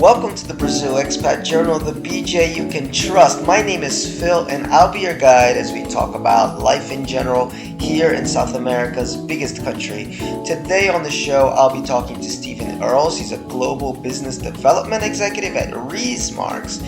Welcome to the Brazil Expat Journal, the BJ you can trust. My name is Phil, and I'll be your guide as we talk about life in general here in South America's biggest country. Today on the show, I'll be talking to Stephen Earls. He's a global business development executive at Marks,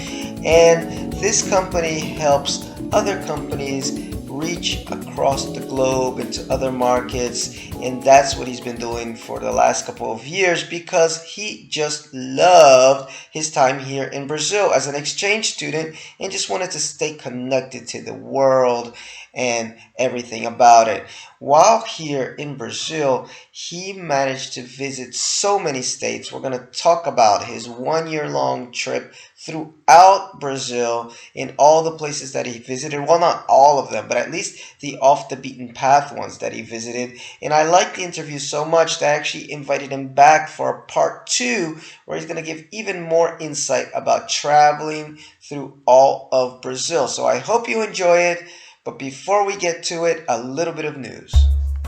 and this company helps other companies reach across the globe into other markets, and that's what he's been doing for the last couple of years because he just loved his time here in Brazil as an exchange student and just wanted to stay connected to the world and everything about it. While here in Brazil, he managed to visit so many states. We're going to talk about his 1 year long trip throughout Brazil in all the places that he visited. Well, not all of them, but at least the off the beaten path ones that he visited. And I liked the interview so much that I actually invited him back for a part 2 where he's going to give even more insight about traveling through all of Brazil. So I hope you enjoy it. But before we get to it, a little bit of news.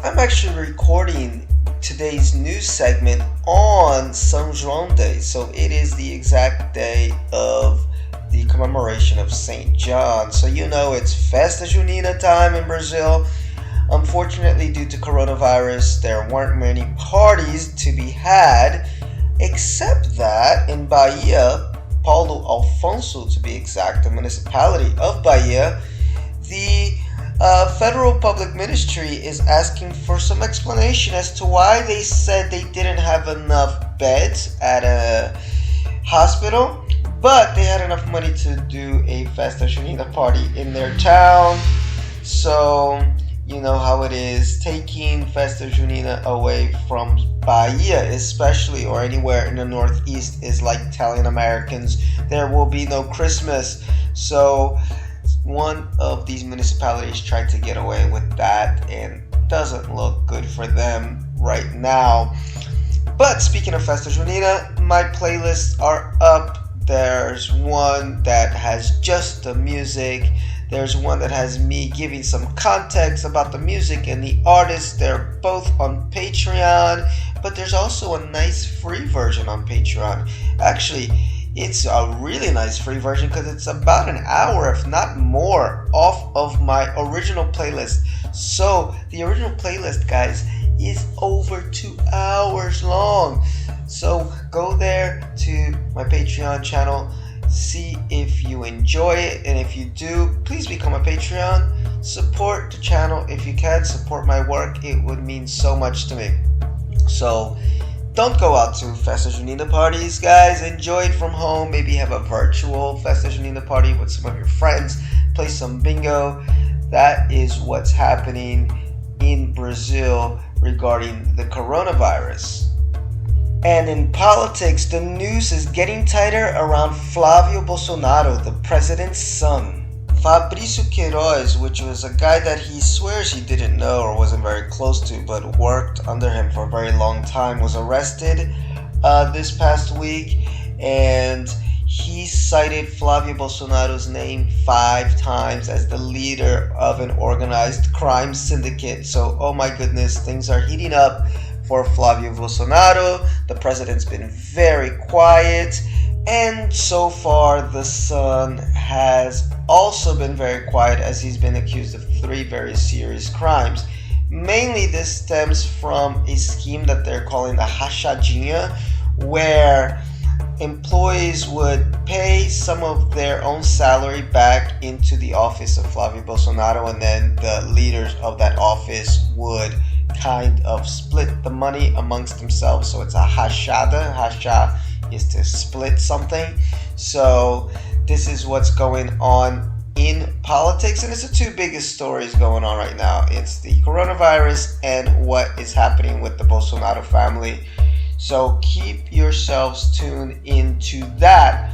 I'm actually recording today's news segment on São João Day. So it is the exact day of the commemoration of St. John. So you know it's Festa Junina time in Brazil. Unfortunately, due to coronavirus, there weren't many parties to be had, except that in Bahia, Paulo Alfonso to be exact, the municipality of Bahia, the Federal Public Ministry is asking for some explanation as to why they said they didn't have enough beds at a hospital, but they had enough money to do a Festa Junina party in their town. So, you know how it is, taking Festa Junina away from Bahia especially, or anywhere in the Northeast, is like telling Americans there will be no Christmas. So one of these municipalities tried to get away with that, and doesn't look good for them right now. But speaking of Festa Junina, my playlists are up. There's one that has just the music. There's one that has me giving some context about the music and the artists. They're both on Patreon, but there's also a nice free version on Patreon. Actually, it's a really nice free version because it's about an hour, if not more, off of my original playlist. So the original playlist, guys, is over 2 hours long. So go there to my Patreon channel, see if you enjoy it, and if you do, please become a Patreon. Support the channel if you can. Support my work. It would mean so much to me. So don't go out to Festa Junina parties, guys. Enjoy it from home. Maybe have a virtual Festa Junina party with some of your friends. Play some bingo. That is what's happening in Brazil regarding the coronavirus. And in politics, the news is getting tighter around Flávio Bolsonaro, the president's son. Fabrício Queiroz, which was a guy that he swears he didn't know or wasn't very close to, but worked under him for a very long time, was arrested this past week, and he cited Flávio Bolsonaro's name 5 times as the leader of an organized crime syndicate. So, oh my goodness, things are heating up for Flávio Bolsonaro. The president's been very quiet, and so far the son has also been very quiet as he's been accused of 3 very serious crimes. Mainly this stems from a scheme that they're calling the rachadinha, where employees would pay some of their own salary back into the office of Flávio Bolsonaro, and then the leaders of that office would kind of split the money amongst themselves. So it's a rachada. Racha is to split something. So this is what's going on in politics, and it's the 2 biggest stories going on right now. It's the coronavirus and what is happening with the Bolsonaro family. So keep yourselves tuned into that.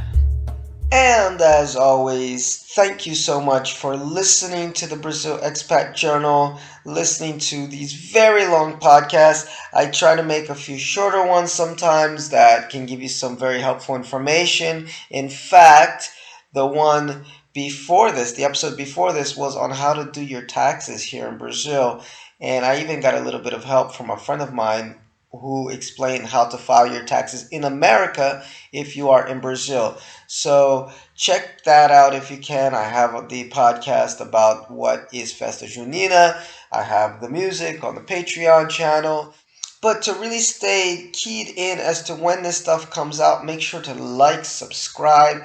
And as always, thank you so much for listening to the Brazil Expat Journal, listening to these very long podcasts. I try to make a few shorter ones sometimes that can give you some very helpful information. In fact, the one before this, the episode before this, was on how to do your taxes here in Brazil. And I even got a little bit of help from a friend of mine who explain how to file your taxes in America if you are in Brazil. So check that out if you can. I have the podcast about what is Festa Junina. I have the music on the Patreon channel. But to really stay keyed in as to when this stuff comes out, make sure to like, subscribe,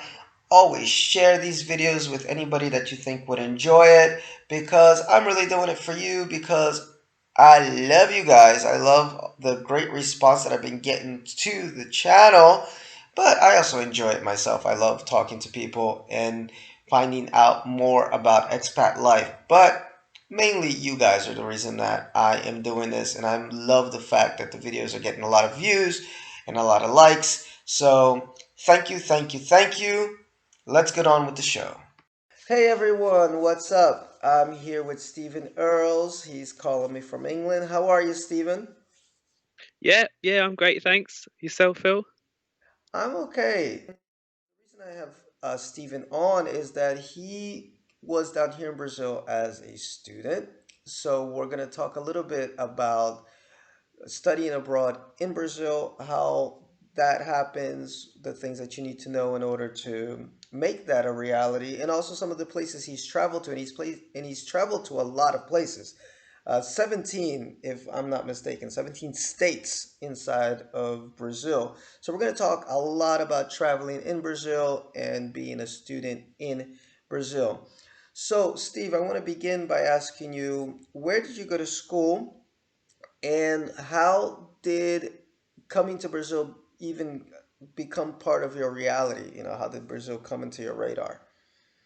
always share these videos with anybody that you think would enjoy it, because I'm really doing it for you, because I love you guys. I love the great response that I've been getting to the channel, but I also enjoy it myself. I love talking to people and finding out more about expat life. But mainly you guys are the reason that I am doing this, and I love the fact that the videos are getting a lot of views and a lot of likes. So thank you, thank you, thank you. Let's get on with the show. Hey everyone, what's up? I'm here with Stephen Earls. He's calling me from England. How are you, Stephen? Yeah, I'm great, thanks. Yourself, Phil? I'm okay. The reason I have Stephen on is that he was down here in Brazil as a student. So we're going to talk a little bit about studying abroad in Brazil, how that happens, the things that you need to know in order to make that a reality, and also some of the places he's traveled to, and he's traveled to a lot of places. 17, if I'm not mistaken, 17 states inside of Brazil. So we're going to talk a lot about traveling in Brazil and being a student in Brazil. So, Steve, I want to begin by asking you, where did you go to school? And how did coming to Brazil even become part of your reality? How did Brazil come into your radar?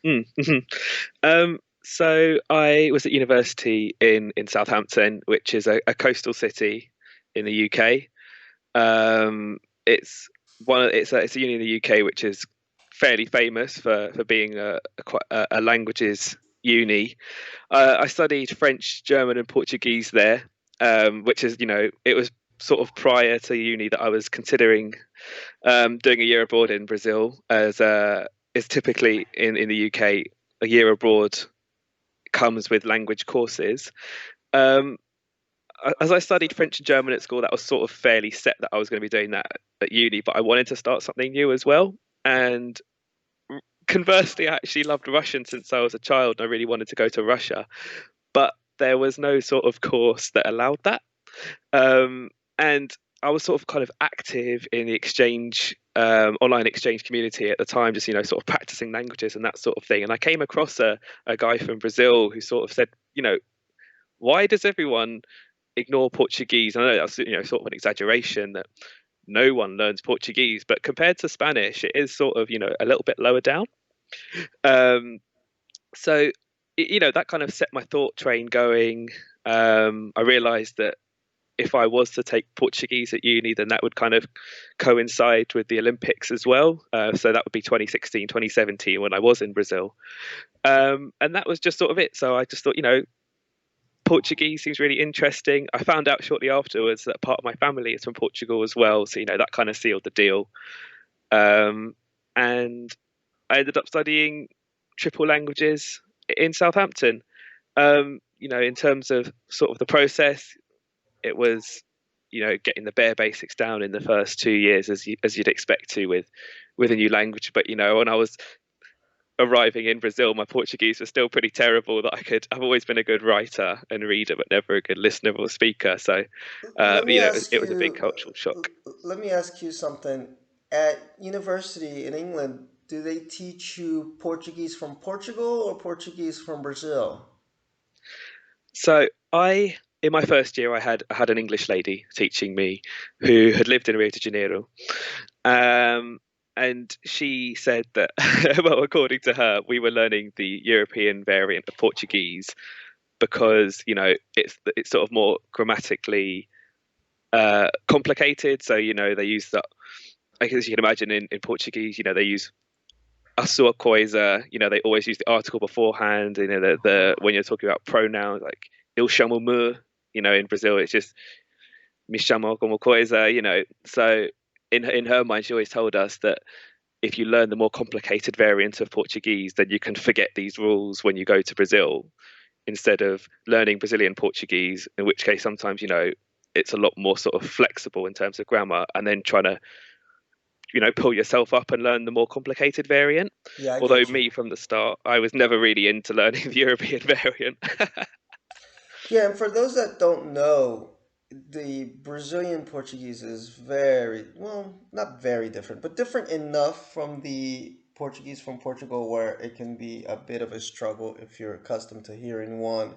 Mm. So I was at university in Southampton, which is a coastal city in the UK. It's it's a uni in the UK which is fairly famous for being a languages uni. I studied French, German, and Portuguese there, which is it was sort of prior to uni that I was considering doing a year abroad in Brazil, as is typically in the UK, a year abroad comes with language courses. Um, as I studied French and German at school, that was sort of fairly set that I was going to be doing that at uni, but I wanted to start something new as well. And conversely, I actually loved Russian since I was a child. And I really wanted to go to Russia, but there was no sort of course that allowed that. And I was sort of kind of active in the exchange, online exchange community at the time, just sort of practicing languages and that sort of thing. And I came across a guy from Brazil who sort of said, why does everyone ignore Portuguese? I know that's sort of an exaggeration that no one learns Portuguese, but compared to Spanish, it is sort of a little bit lower down. Um, so that kind of set my thought train going. I realised that if I was to take Portuguese at uni, then that would kind of coincide with the Olympics as well. So that would be 2016, 2017 when I was in Brazil. And that was just sort of it. So I just thought, Portuguese seems really interesting. I found out shortly afterwards that part of my family is from Portugal as well. So, that kind of sealed the deal. Um, and I ended up studying triple languages in Southampton. In terms of sort of the process, it was getting the bare basics down in the first 2 years, as you'd expect to with a new language. But when I was arriving in Brazil, my Portuguese was still pretty terrible. I've always been a good writer and reader, but never a good listener or speaker. So Let me ask it was a big you. cultural shock. Let me ask you something. At university in England, do they teach you Portuguese from Portugal or Portuguese from Brazil? So in my first year, I had an English lady teaching me who had lived in Rio de Janeiro. Um, and she said that, well, according to her, we were learning the European variant of Portuguese because it's sort of more grammatically complicated. So they use that. I guess you can imagine in Portuguese, they use a sua coisa. They always use the article beforehand. The when you're talking about pronouns like eu chamo me. In Brazil, it's just me chamo como coisa. So in her mind, she always told us that if you learn the more complicated variant of Portuguese, then you can forget these rules when you go to Brazil instead of learning Brazilian Portuguese, in which case sometimes, it's a lot more sort of flexible in terms of grammar, and then trying to pull yourself up and learn the more complicated variant. Yeah, I Although get you. me from the start, I was never really into learning the European variant. Yeah, and for those that don't know, the Brazilian Portuguese is very, well, not very different, but different enough from the Portuguese from Portugal where it can be a bit of a struggle if you're accustomed to hearing one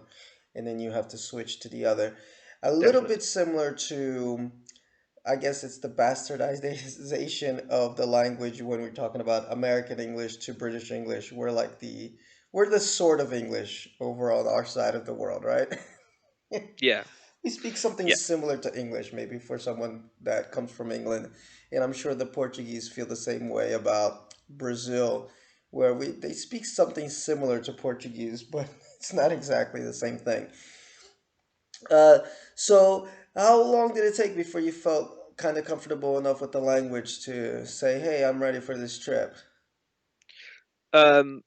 and then you have to switch to the other. A little Definitely. bit similar to, I guess it's the bastardization of the language when we're talking about American English to British English. We're the sort of English over on our side of the world, right? Yeah. We speak something Yeah. similar to English, maybe for someone that comes from England, and I'm sure the Portuguese feel the same way about Brazil, where we they speak something similar to Portuguese, but it's not exactly the same thing. Uh, so how long did it take before you felt kind of comfortable enough with the language to say, "Hey, I'm ready for this trip"? Um,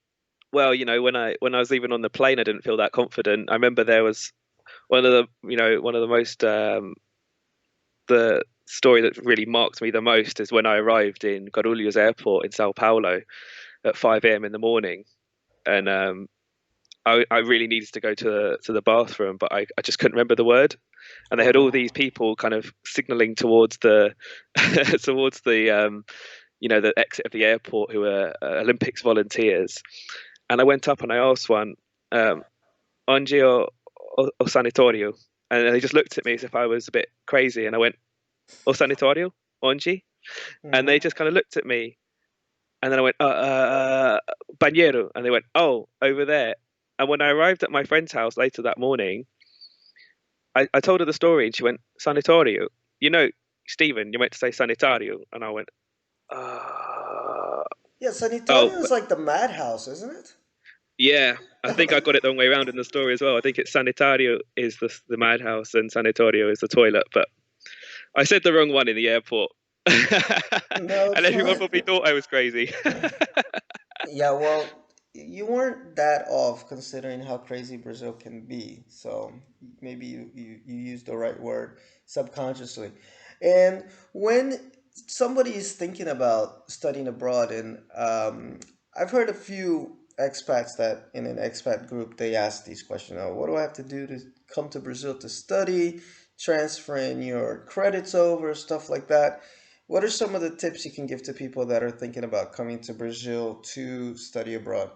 well, when I was even on the plane, I didn't feel that confident. I remember there was one of the most the story that really marked me the most is when I arrived in Guarulhos Airport in Sao Paulo at 5 a.m. in the morning, and I really needed to go to the bathroom, but I just couldn't remember the word. And they Oh had all no. these people kind of signaling towards the towards the exit of the airport who were Olympics volunteers. And I went up and I asked one, "Onde o sanitorio?" And they just looked at me as if I was a bit crazy. And I went, "O sanitorio, onde?" And they Mm-hmm. just kind of looked at me. And then I went, "Bañero," and they went, "Oh, over there." And when I arrived at my friend's house later that morning, I told her the story, and she went, "Sanitario." You know, Stephen, you meant to say sanitario, and I went, uh, Yeah, "Oh, sanitario is like the madhouse, isn't it? yeah." I think I got it the wrong way around in the story as well. I think it's sanitario is the madhouse and sanitorio is the toilet, but I said the wrong one in the airport, No, and it's everyone fine. probably thought I was crazy. Yeah, well, you weren't that off considering how crazy Brazil can be. So maybe you used the right word subconsciously. And when somebody is thinking about studying abroad, and I've heard a few expats that in an expat group, they ask these questions. Oh, what do I have to do to come to Brazil to study, transferring your credits over, stuff like that. What are some of the tips you can give to people that are thinking about coming to Brazil to study abroad?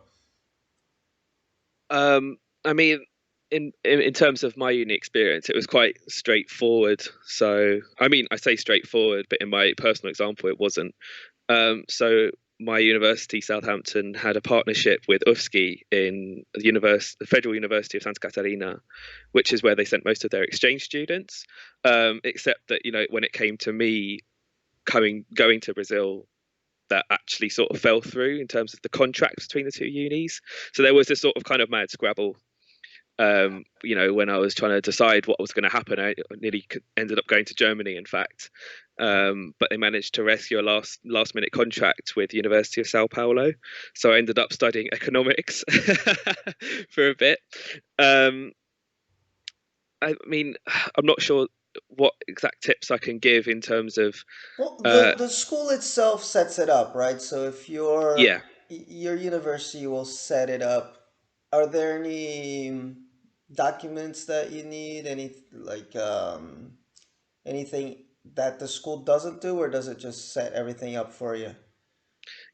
I mean, in terms of my uni experience, it was quite straightforward. So, I mean, I say straightforward, but in my personal example, it wasn't. So my university, Southampton, had a partnership with UFSC in the Federal University of Santa Catarina, which is where they sent most of their exchange students. Except that, when it came to me going to Brazil, that actually sort of fell through in terms of the contract between the two unis. So there was this sort of kind of mad scrabble. When I was trying to decide what was going to happen, I nearly ended up going to Germany, in fact. But they managed to rescue a last minute contract with the University of Sao Paulo, so I ended up studying economics for a bit. Um, I mean, I'm not sure what exact tips I can give in terms of, Well, uh, the school itself sets it up, right? So if yeah, your university will set it up, are there any documents that you need? Any like anything that the school doesn't do, or does it just set everything up for you?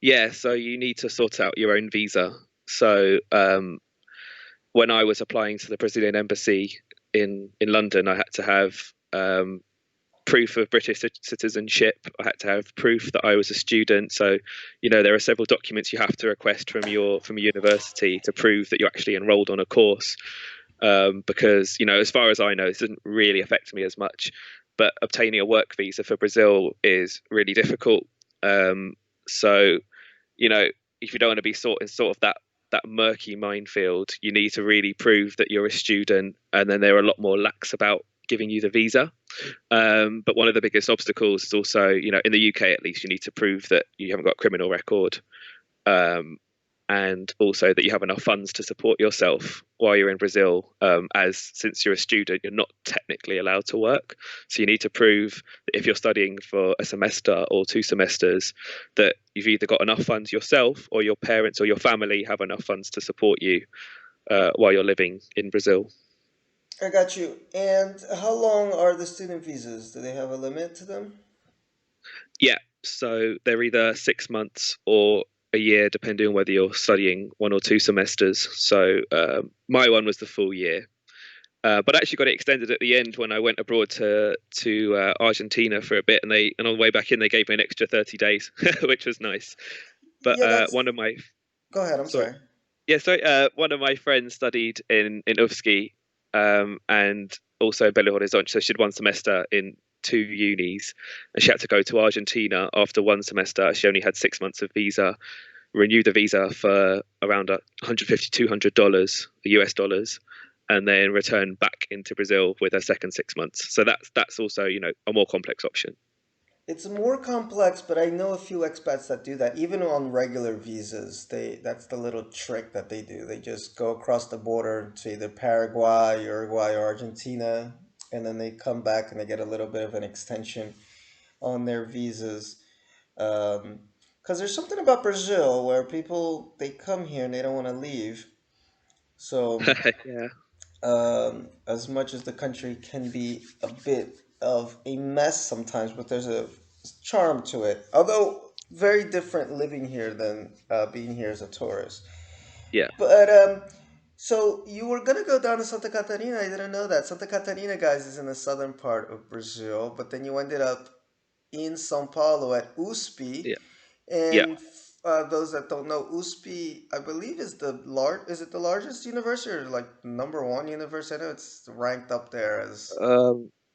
yeah. So you need to sort out your own visa. So when I was applying to the Brazilian embassy in London, I had to have proof of British citizenship. I had to have proof that I was a student. So, there are several documents you have to request from your university to prove that you're actually enrolled on a course. Because, as far as I know, this doesn't really affect me as much. But obtaining a work visa for Brazil is really difficult. So, you know, if you don't want to be sort of that murky minefield, you need to really prove that you're a student, and then they're a lot more lax about giving you the visa. But one of the biggest obstacles is also, in the UK at least, you need to prove that you haven't got a criminal record. Um, and also that you have enough funds to support yourself while you're in Brazil. As since you're a student, you're not technically allowed to work, so you need to prove that if you're studying for a semester or 2 semesters, that you've either got enough funds yourself or your parents or your family have enough funds to support you while you're living in Brazil. I got you. And how long are the student visas? Do they have a limit to them? Yeah, so they're either 6 months or a year, depending on whether you're studying 1 or 2 semesters. So my one was the full year, but I actually got it extended at the end when I went abroad to Argentina for a bit, and on the way back in they gave me an extra 30 days, which was nice. But Yeah, that's. one of my Go ahead. I'm sorry, sorry. yeah, sorry, one of my friends studied in Ufsky, and also in Belo Horizonte, so she did 1 semester in 2 unis, and she had to go to Argentina after 1 semester. She only had 6 months of visa, renew the visa for around $150 $200 US dollars, and then return back into Brazil with her second 6 months. So that's also a more complex option. It's more complex, but I know a few expats that do that. Even on regular visas, that's the little trick that they do. They just go across the border to either Paraguay, Uruguay, or Argentina, and then they come back and they get a little bit of an extension on their visas. Because there's something about Brazil where people they come here and they don't want to leave. So Yeah, as much as the country can be a bit of a mess sometimes, but there's a charm to it. Although very different living here than being here as a tourist. yeah. But so you were gonna go down to Santa Catarina. I didn't know that. Santa Catarina, guys, is in the southern part of Brazil, but then you ended up in São Paulo at USP. Yeah, yeah. And those that don't know, USP, I believe, is the Is it the largest university or like number one university? I know it's ranked up there as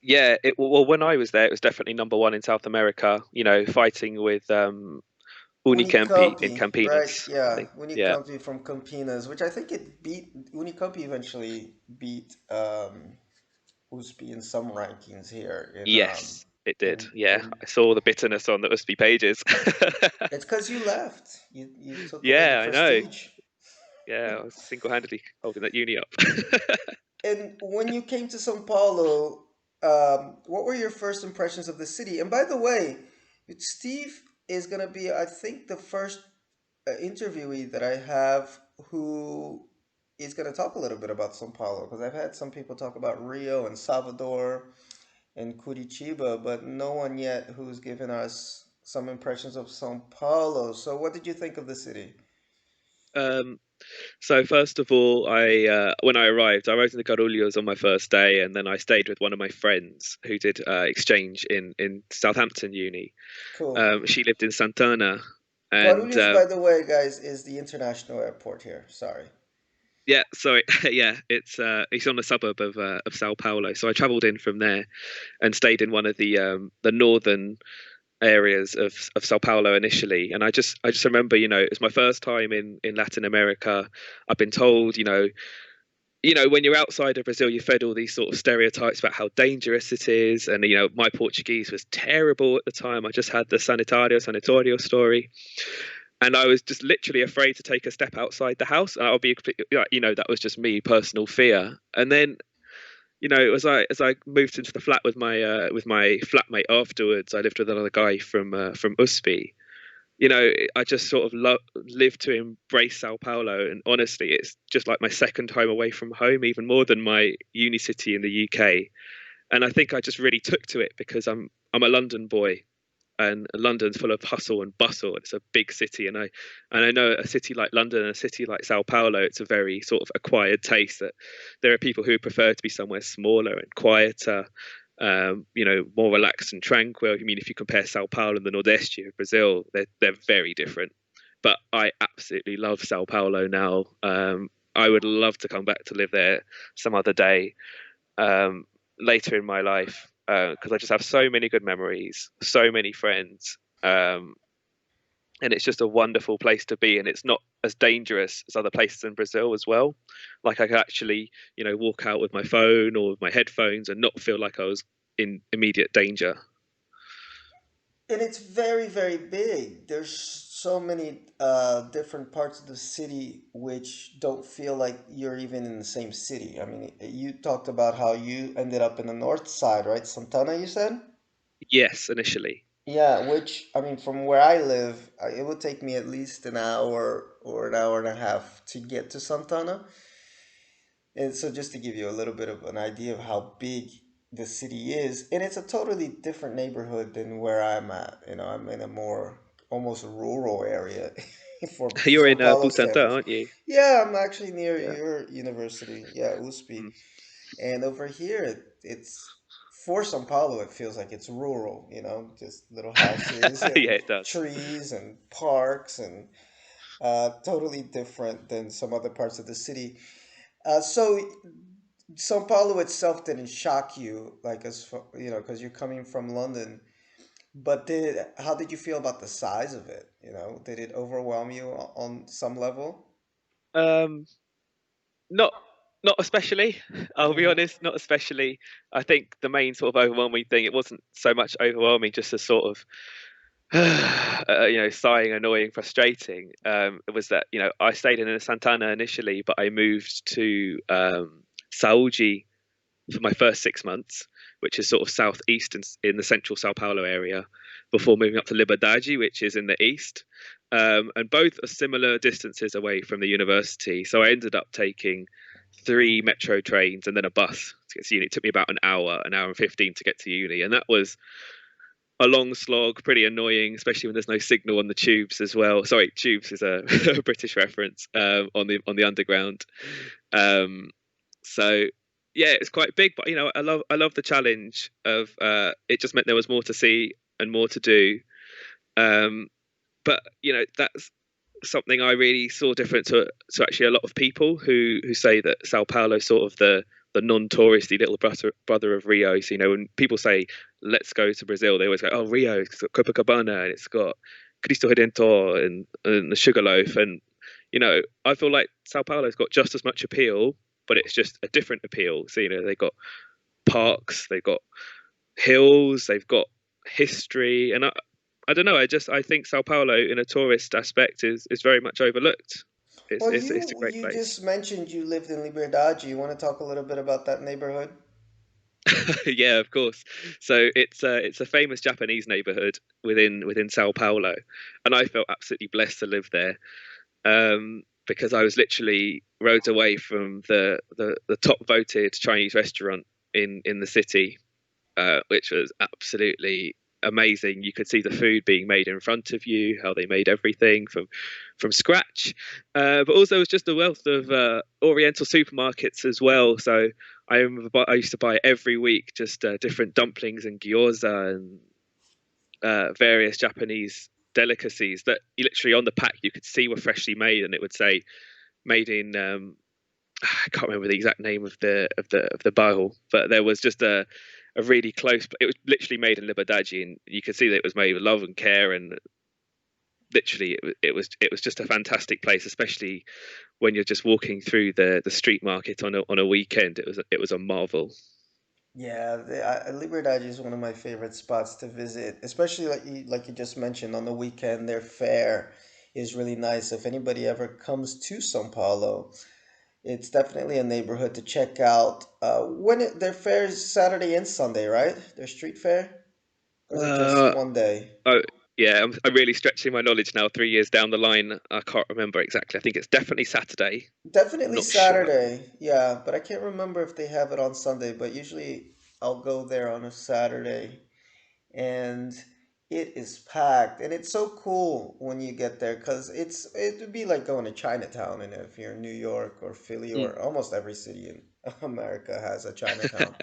Yeah, well, when I was there, it was definitely number one in South America. Fighting with Unicamp in Unicampi, right? Campinas, I Yeah, think. Yeah, Unicampi from Campinas, which I think it beat Unicampi eventually beat USP in some rankings here yes, it did. Yeah, in. I saw the bitterness on the USP pages. It's because you left. You took away the Yeah, I know. prestige. Yeah, I was single-handedly holding that uni up. And when you came to São Paulo, what were your first impressions of the city? And by the way, Steve is going to be, I think, the first interviewee that I have who is going to talk a little bit about São Paulo because I've had some people talk about Rio and Salvador and Curitiba, but no one yet who's given us some impressions of São Paulo. So, what did you think of the city? Um, so first of all, when I arrived in the Guarulhos on my first day, and then I stayed with one of my friends who did exchange in Southampton Uni. Cool. She lived in Santana, and Guarulhos, by the way, guys, is the international airport here. Sorry. yeah, sorry, yeah, it's on a suburb of Sao Paulo. So I travelled in from there and stayed in one of the northern areas of Sao Paulo initially. And I just remember, it was my first time in Latin America. I've been told, when you're outside of Brazil, you're fed all these sort of stereotypes about how dangerous it is. And, my Portuguese was terrible at the time. I just had the sanitario story. And I was just literally afraid to take a step outside the house. And I'll be, that was just me, personal fear. And then, as I moved into the flat with my flatmate afterwards, I lived with another guy from USP. I just sort of live to embrace Sao Paulo, and honestly, it's just like my second home away from home, even more than my uni city in the UK. And I think I just really took to it because I'm a London boy, and London's full of hustle and bustle. It's a big city, and I know a city like London and a city like Sao Paulo, it's a very sort of acquired taste that there are people who prefer to be somewhere smaller and quieter, more relaxed and tranquil. I mean, if you compare Sao Paulo and the Nordeste of Brazil, they're very different. But I absolutely love Sao Paulo now. I would love to come back to live there some other day, later in my life, because I just have so many good memories, so many friends, and it's just a wonderful place to be. And it's not as dangerous as other places in Brazil as well. Like I could actually, walk out with my phone or with my headphones and not feel like I was in immediate danger. And it's very, very big. There's so many different parts of the city which don't feel like you're even in the same city. I mean, you talked about how you ended up in the north side, right? Santana, you said? Yes, initially. Yeah, which, I mean, from where I live, it would take me at least an hour or an hour and a half to get to Santana. And so, just to give you a little bit of an idea of how big the city is, and it's a totally different neighborhood than where I'm at. You know, I'm in a more almost rural area for You're Sao in Paulo Butantan, standards. aren't you? Yeah, I'm actually near Yeah. your university. Yeah, USP. Mm. And over here, it's for Sao Paulo, it feels like it's rural, you know, just little houses Yeah, and it does. trees and parks and totally different than some other parts of the city. So Sao Paulo itself didn't shock you, like you know, because you're coming from London. But how did you feel about the size of it? You know, did it overwhelm you on some level? Um, not not especially. I'll be Mm-hmm. honest, not especially. I think the main sort of overwhelming thing, it wasn't so much overwhelming, just a sort of sighing, annoying, frustrating. It was that I stayed in Santana initially, but I moved to Saúde for my first 6 months, which is sort of southeast in the central Sao Paulo area, before moving up to Liberdade, which is in the east. And both are similar distances away from the university. So I ended up taking three metro trains and then a bus to get to uni. It took me about an hour and 15 to get to uni. And that was a long slog, pretty annoying, especially when there's no signal on the tubes as well. Sorry, tubes is a, a British reference on the underground. Um, so yeah, it's quite big, but I love the challenge of it. Just meant there was more to see and more to do. Um, but that's something I really saw different to actually a lot of people who say that Sao Paulo is sort of the non-touristy little brother of Rio. So when people say let's go to Brazil, they always go, oh, Rio, it's got Copacabana and it's got Cristo Redentor and the Sugarloaf. And I feel like Sao Paulo's got just as much appeal, but it's just a different appeal. So they've got parks, they've got hills, they've got history, and I don't know. I think Sao Paulo, in a tourist aspect, is very much overlooked. It's Well, it's a great you place. just mentioned you lived in Liberdade. You want to talk a little bit about that neighborhood? Yeah, of course. So it's a famous Japanese neighborhood within Sao Paulo, and I felt absolutely blessed to live there. Because I was literally roads away from the top voted Chinese restaurant in the city, which was absolutely amazing. You could see the food being made in front of you, how they made everything from scratch. But also, it was just a wealth of Oriental supermarkets as well. So I remember I used to buy every week just different dumplings and gyoza and various Japanese delicacies that you literally on the pack you could see were freshly made, and it would say made in I can't remember the exact name of the bowl, but there was just a really close. It was literally made in Liberdade, and you could see that it was made with love and care, and literally it was just a fantastic place, especially when you're just walking through the street market on a weekend. It was a marvel. Yeah, Liberdade is one of my favorite spots to visit, especially like you just mentioned on the weekend. Their fair is really nice. If anybody ever comes to São Paulo, it's definitely a neighborhood to check out. Their fair is Saturday and Sunday, right? Their street fair, or is it just Uh, one day? oh yeah, I'm really stretching my knowledge now. 3 years down the line, I can't remember exactly. I think it's definitely Saturday. I'm Definitely not sure. Saturday, yeah, but I can't remember if they have it on Sunday. But usually I'll go there on a Saturday, and it is packed, and it's so cool when you get there because it would be like going to Chinatown, and if you're in New York or Philly Mm. or almost every city in America has a Chinatown.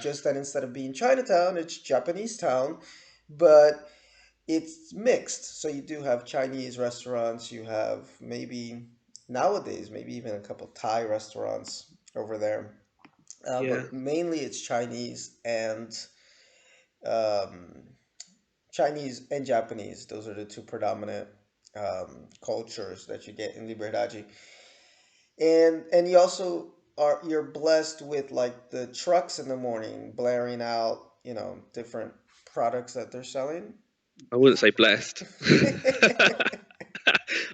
Just that instead of being Chinatown, it's Japanese town, but it's mixed. So you do have Chinese restaurants, you have maybe nowadays maybe even a couple Thai restaurants over there, Yeah, but mainly it's um, Chinese and Japanese. Those are the two predominant cultures that you get in Liberdade. And you also you're blessed with like the trucks in the morning blaring out, you know, different products that they're selling. I wouldn't say blessed.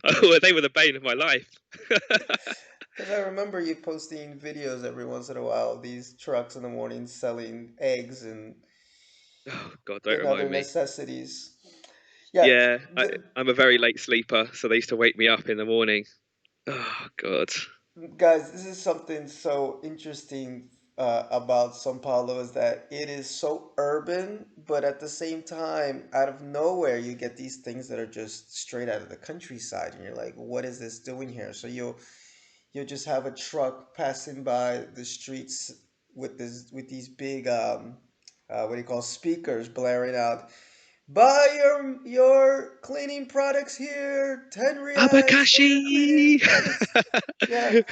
Oh, they were the bane of my life. Because I remember you posting videos every once in a while, these trucks in the morning selling eggs Oh God, don't and other remind me. necessities. Yeah, Yeah, the, I'm a very late sleeper, so they used to wake me up in the morning. Oh God. guys, this is something so interesting about São Paulo is that it is so urban, but at the same time, out of nowhere, you get these things that are just straight out of the countryside, and you're like, what is this doing here? So you'll just have a truck passing by the streets with these big what do you call speakers blaring out. Buy your cleaning products here, 10 reais for your cleaning Abakashi. products. Yeah,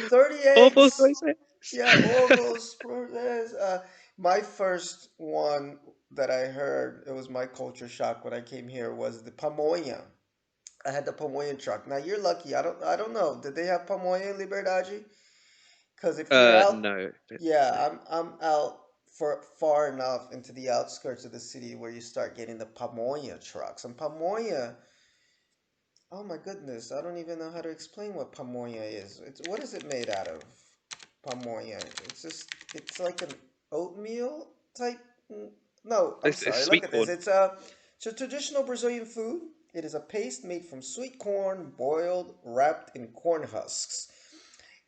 30 Awful eggs. choices. Yeah, ovos. My first one that I heard, it was my culture shock when I came here, was the pamonha. I had the pamonha truck. Now you're lucky. I don't know. Did they have pamonha in Liberdade? Because if you're out, No, don't think so. yeah, I'm out for far enough into the outskirts of the city where you start getting the pamonha trucks. And pamonha, oh my goodness, I don't even know how to explain what pamonha is. It's what is it made out of? Pamonha. It's like an oatmeal type. No, I'm It's sorry. Look sweet at this. corn. It's a traditional Brazilian food. It is a paste made from sweet corn, boiled, wrapped in corn husks.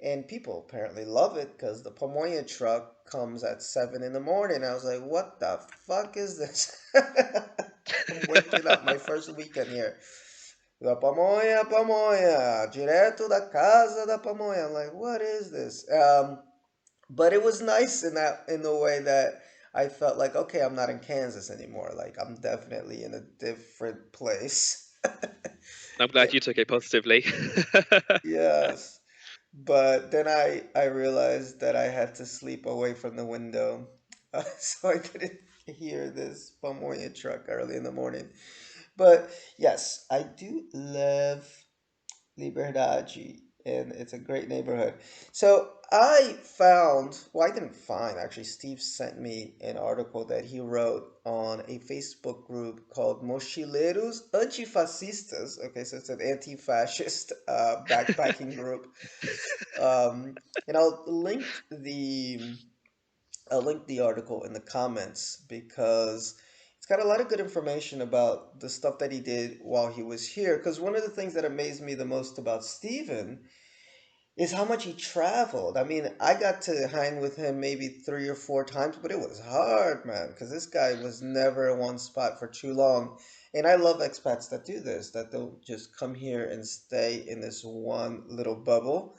And people apparently love it because the pamonha truck comes at 7 in the morning. I was like, what the fuck is this? I'm waking up my first weekend here. La pamonha, pamonha, direto da casa da pamonha. I'm like, what is this? But it was nice in the way that I felt like, okay, I'm not in Kansas anymore. Like I'm definitely in a different place. I'm glad you took it positively. Yes. But then I realized that I had to sleep away from the window, so I couldn't hear this pamonha truck early in the morning. But yes, I do love Liberdade, and it's a great neighborhood. So I found, well, I didn't find, actually, Steve sent me an article that he wrote on a Facebook group called Mochileiros Antifascistas. Okay, so it's an anti-fascist backpacking group. And I'll link the article in the comments because it's got a lot of good information about the stuff that he did while he was here. Because one of the things that amazed me the most about Steven is how much he traveled. I mean, I got to hang with him maybe 3 or 4 times, but it was hard, man, because this guy was never in one spot for too long. And I love expats that do this, that they'll just come here and stay in this one little bubble.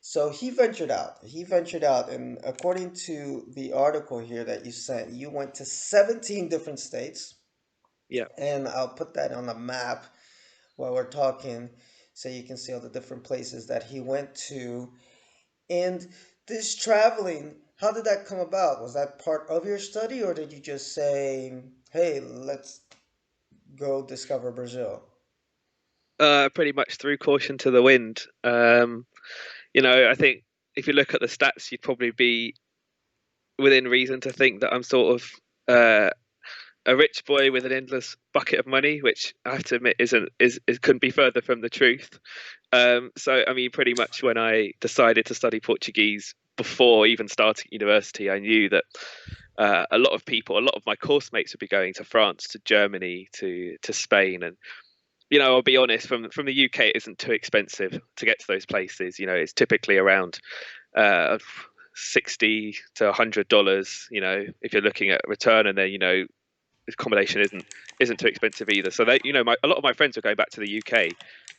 So he ventured out. He ventured out, and according to the article here that you sent, you went to 17 different states. Yeah. And I'll put that on the map while we're talking so you can see all the different places that he went to. And this traveling, how did that come about? Was that part of your study, or did you just say, hey, let's go discover Brazil? Pretty much threw caution to the wind. I think if you look at the stats, you'd probably be within reason to think that I'm sort of a rich boy with an endless bucket of money, which I have to admit is couldn't be further from the truth. So I mean, pretty much when I decided to study Portuguese before even starting university, I knew that a lot of people, a lot of my course mates would be going to France, to Germany, to Spain, and I'll be honest, from the UK, it isn't too expensive to get to those places. It's typically around 60 to $100. If you're looking at return, and then accommodation isn't too expensive either. So a lot of my friends are going back to the UK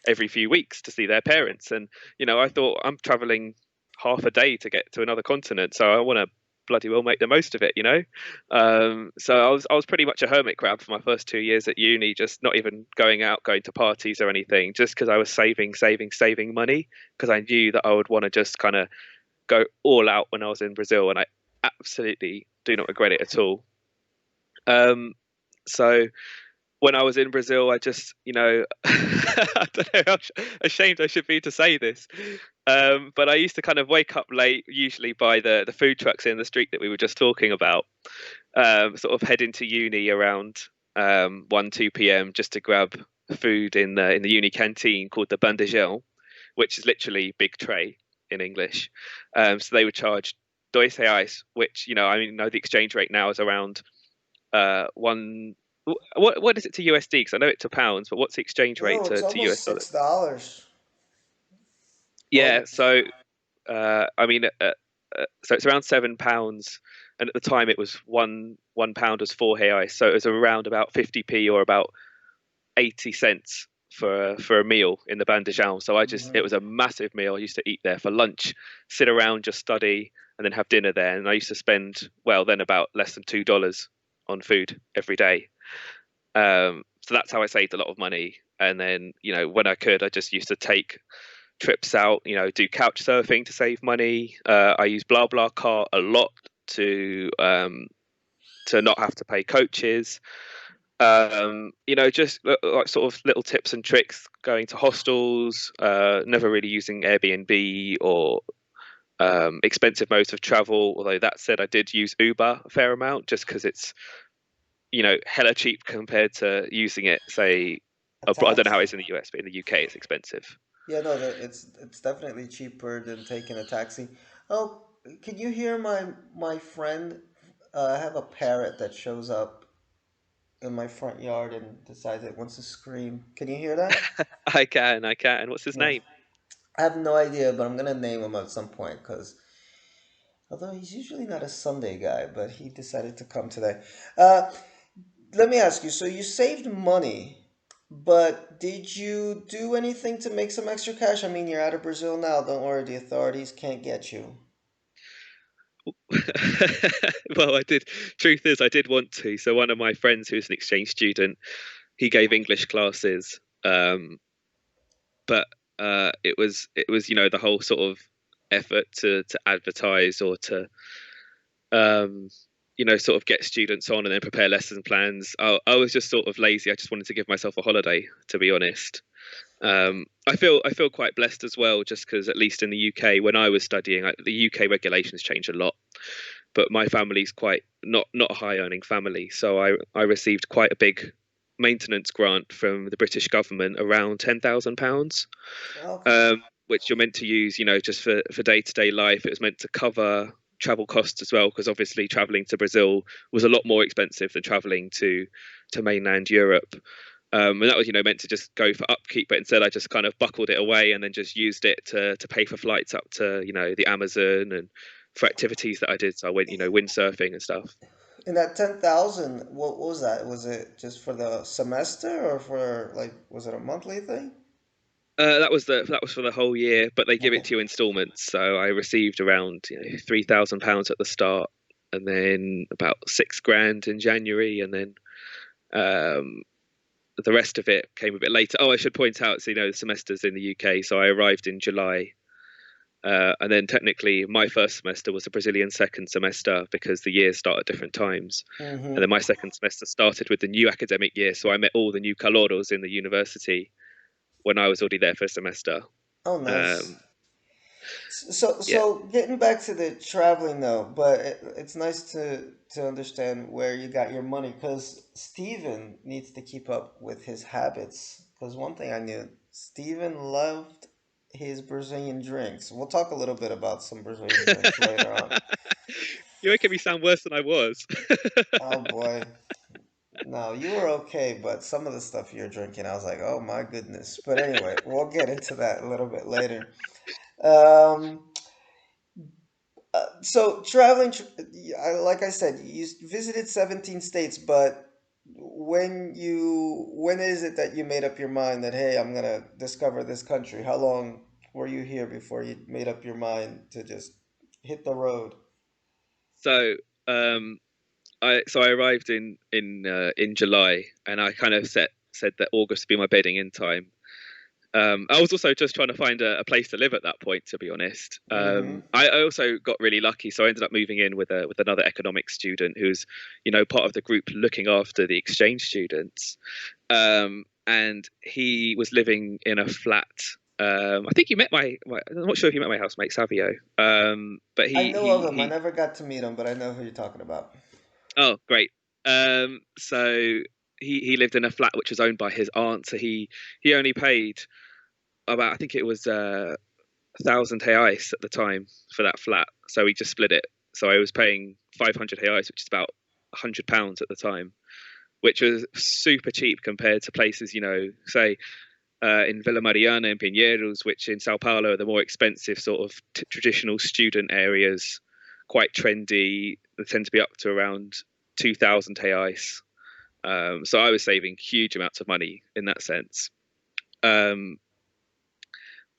every few weeks to see their parents, and I thought I'm traveling half a day to get to another continent, so I want to bloody well make the most of it. So I was pretty much a hermit crab for my first 2 years at uni, just not even going out, going to parties or anything, just because I was saving money, because I knew that I would want to just kind of go all out when I was in Brazil, and I absolutely do not regret it at all. Um, so when I was in Brazil, I just, I don't know how ashamed I should be to say this, but I used to kind of wake up late, usually by the food trucks in the street that we were just talking about, sort of heading to uni around. 1 2 p.m. just to grab food in the uni canteen called the bandejão, which is literally big tray in English. So they would charge 2 reais, which I mean, the exchange rate now is around one. What is it to USD? Because I know it to pounds, but what's the exchange rate Oh, it's to almost US dollars? $6. Yeah, Almost. so I mean, so it's around £7, and at the time it was one pound was 4 reais, so it was around about 50p or about 80 cents for a meal in the bandejão. So it Mhm. was a massive meal. I used to eat there for lunch, sit around, just study, and then have dinner there. And I used to spend, well, then about less than $2 on food every day. So that's how I saved a lot of money. And then, when I could, I just used to take trips out, do couch surfing to save money. I use BlaBlaCar a lot to not have to pay coaches. Just like sort of little tips and tricks, going to hostels, never really using Airbnb or expensive modes of travel. Although that said, I did use Uber a fair amount just because it's, hella cheap compared to using it, say, A I don't know how taxi. it is in the US, but in the UK it's expensive. Yeah, no, it's definitely cheaper than taking a taxi. Oh, can you hear my friend? I have a parrot that shows up in my front yard and decides it wants to scream. Can you hear that? I can. What's his Yeah. name? I have no idea, but I'm gonna name him at some point because although he's usually not a Sunday guy, but he decided to come today. Uh, Let me ask you, so you saved money, but did you do anything to make some extra cash? I mean, you're out of Brazil now. Don't worry, the authorities can't get you. Well, I did. Truth is, I did want to. So one of my friends who's an exchange student, he gave English classes, but it was the whole sort of effort to advertise or to um, sort of get students on and then prepare lesson plans. I was just sort of lazy. I just wanted to give myself a holiday, to be honest. I feel quite blessed as well, just because at least in the UK, when I was studying, the UK regulations change a lot. But my family's quite not a high earning family, so I received quite a big maintenance grant from the British government, around £10,000, Okay. which you're meant to use, just for day to day life. It was meant to cover travel costs as well, because obviously traveling to Brazil was a lot more expensive than traveling to mainland Europe. And that was, meant to just go for upkeep, but instead I just kind of buckled it away and then just used it to pay for flights up to, the Amazon and for activities that I did. So I went, windsurfing and stuff. And that 10,000, what was that? Was it just for the semester or for like, was it a monthly thing? That was for the whole year, but they give Okay. it to you installments. So I received around £3,000 at the start, and then about 6 grand in January, and then um, the rest of it came a bit later. Oh, I should point out, so the semesters in the UK. So I arrived in July, and then technically my first semester was a Brazilian second semester because the years start at different times. And then Mm-hmm. my second semester started with the new academic year, so I met all the new caloros in the university when I was already there for a semester. Oh, nice. Um, So, yeah. so getting back to the traveling though, but it's nice to understand where you got your money because Steven needs to keep up with his habits. Because one thing I knew, Steven loved his Brazilian drinks. We'll talk a little bit about some Brazilian drinks later on. You're making me sound worse than I was. Oh boy. No, you were okay, but some of the stuff you're drinking, I was like, oh my goodness. But anyway, we'll get into that a little bit later. Um, so traveling, like I said, you visited 17 states, but when is it that you made up your mind that, hey, I'm gonna discover this country? How long were you here before you made up your mind to just hit the road? So, um, I arrived in July, and I kind of said that August would be my bedding in time. I was also just trying to find a place to live at that point, to be honest. Mm-hmm. I also got really lucky, so I ended up moving in with another economics student who's, part of the group looking after the exchange students. And he was living in a flat. I think you met I'm not sure if you met my housemate Savio. But I he know of he him. I he. never got to meet him, but I know who you're talking about. Oh, great. So he lived in a flat which was owned by his aunt, so he only paid about, I think it was 1,000 reais at the time for that flat. So we just split it. So I was paying 500 reais, which is about £100 at the time, which was super cheap compared to places, say in Villa Mariana and Pinheiros, which in Sao Paulo are the more expensive sort of traditional student areas, quite trendy. They tend to be up to around 2,000 reais. So I was saving huge amounts of money in that sense. Um,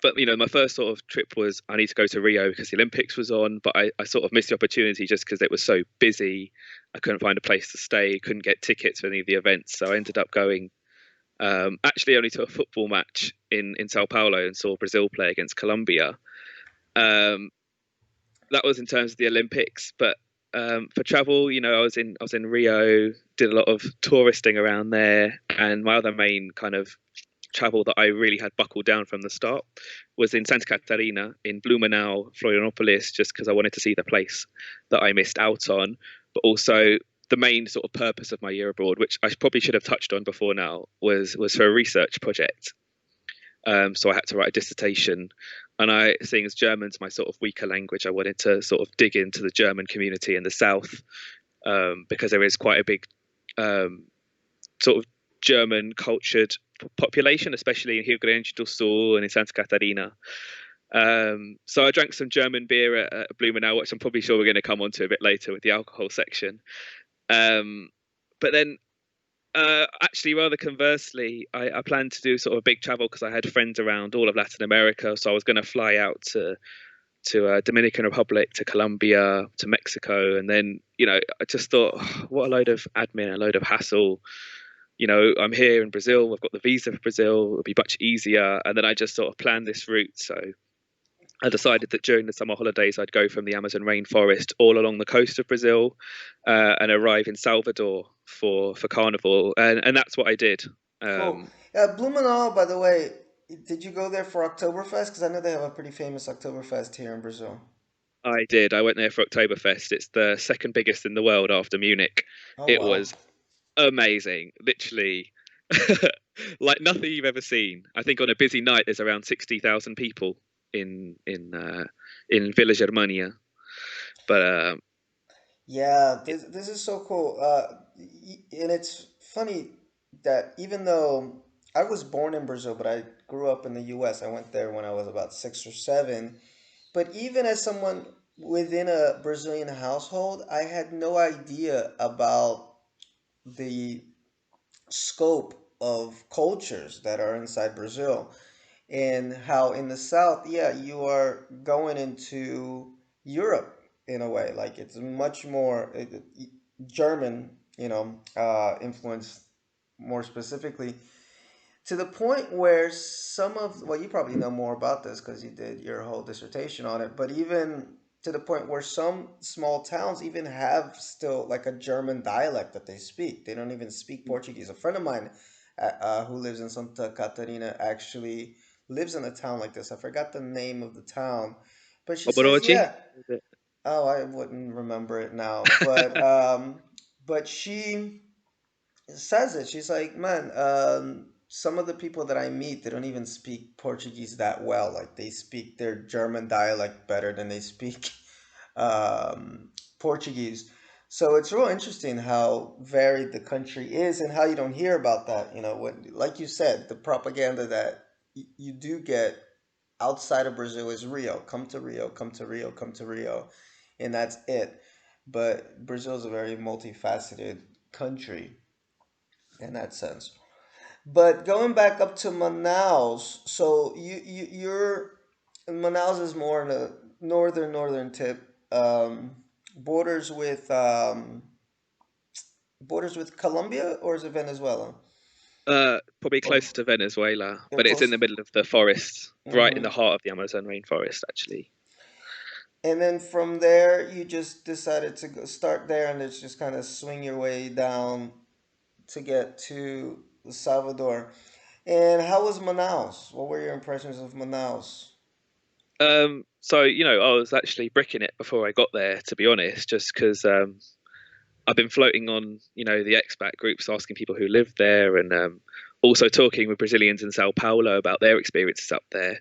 but my first sort of trip was I need to go to Rio because the Olympics was on, but I sort of missed the opportunity just because it was so busy. I couldn't find a place to stay, couldn't get tickets for any of the events, so I ended up going actually only to a football match in Sao Paulo and saw Brazil play against Colombia. Um, that was in terms of the Olympics, but for travel, I was in Rio, did a lot of touristing around there, and my other main kind of travel that I really had buckled down from the start was in Santa Catarina, in Blumenau, Florianopolis, just because I wanted to see the place that I missed out on, but also the main sort of purpose of my year abroad, which I probably should have touched on before now, was for a research project. So I had to write a dissertation, and seeing as German's my sort of weaker language, I wanted to sort of dig into the German community in the south, because there is quite a big um, sort of German cultured population, especially in Rio Grande do Sul and in Santa Catarina. So I drank some German beer at Blumenau, which I'm probably sure we're going to come on to a bit later with the alcohol section. Um, but then actually, rather conversely, I planned to do sort of a big travel because I had friends around all of Latin America. So I was going to fly out to Dominican Republic, to Colombia, to Mexico, and then I just thought, "Oh, what a load of admin, a load of hassle. I'm here in Brazil. I've got the visa for Brazil. It'll be much easier." And then I just sort of planned this route. So I decided that during the summer holidays, I'd go from the Amazon rainforest all along the coast of Brazil, and arrive in Salvador for Carnival, and that's what I did. Cool. Um, Blumenau, by the way, did you go there for Oktoberfest? Because I know they have a pretty famous Oktoberfest here in Brazil. I did. I went there for Oktoberfest. It's the second biggest in the world after Munich. Oh, It wow. was amazing, literally, like nothing you've ever seen. I think on a busy night, there's around 60,000 people in Villa Germania. But Yeah, this is so cool. And it's funny that even though I was born in Brazil, but I grew up in the US, I went there when I was about 6 or 7. But even as someone within a Brazilian household, I had no idea about the scope of cultures that are inside Brazil, and how in the South, yeah, you are going into Europe in a way. Like it's much more German, influence more specifically, to the point where some of, well, you probably know more about this because you did your whole dissertation on it, but even to the point where some small towns even have still like a German dialect that they speak. They don't even speak Portuguese. A friend of mine who lives in Santa Catarina actually lives in a town like this. I forgot the name of the town, but she says, Oboroji, yeah. Oh, I wouldn't remember it now, but she says it. She's like, man, some of the people that I meet, they don't even speak Portuguese that well. Like they speak their German dialect better than they speak um, Portuguese. So it's real interesting how varied the country is and how you don't hear about that. When, like you said, the propaganda that you do get outside of Brazil is Rio. Come to Rio, come to Rio, come to Rio, and that's it. But Brazil is a very multifaceted country in that sense. But going back up to Manaus, so you're Manaus is more in the northern tip, borders with borders with Colombia, or is it Venezuela? probably Or closer to Venezuela, they're but it's in close. the middle of the forest, right in Hmm. the heart of the Amazon rainforest, actually. And then from there, you just decided to start there, and it's just kind of swing your way down to get to Salvador. And how was Manaus? What were your impressions of Manaus? So I was actually bricking it before I got there, to be honest, just because I've been floating on, the expat groups, asking people who live there, and also talking with Brazilians in Sao Paulo about their experiences up there.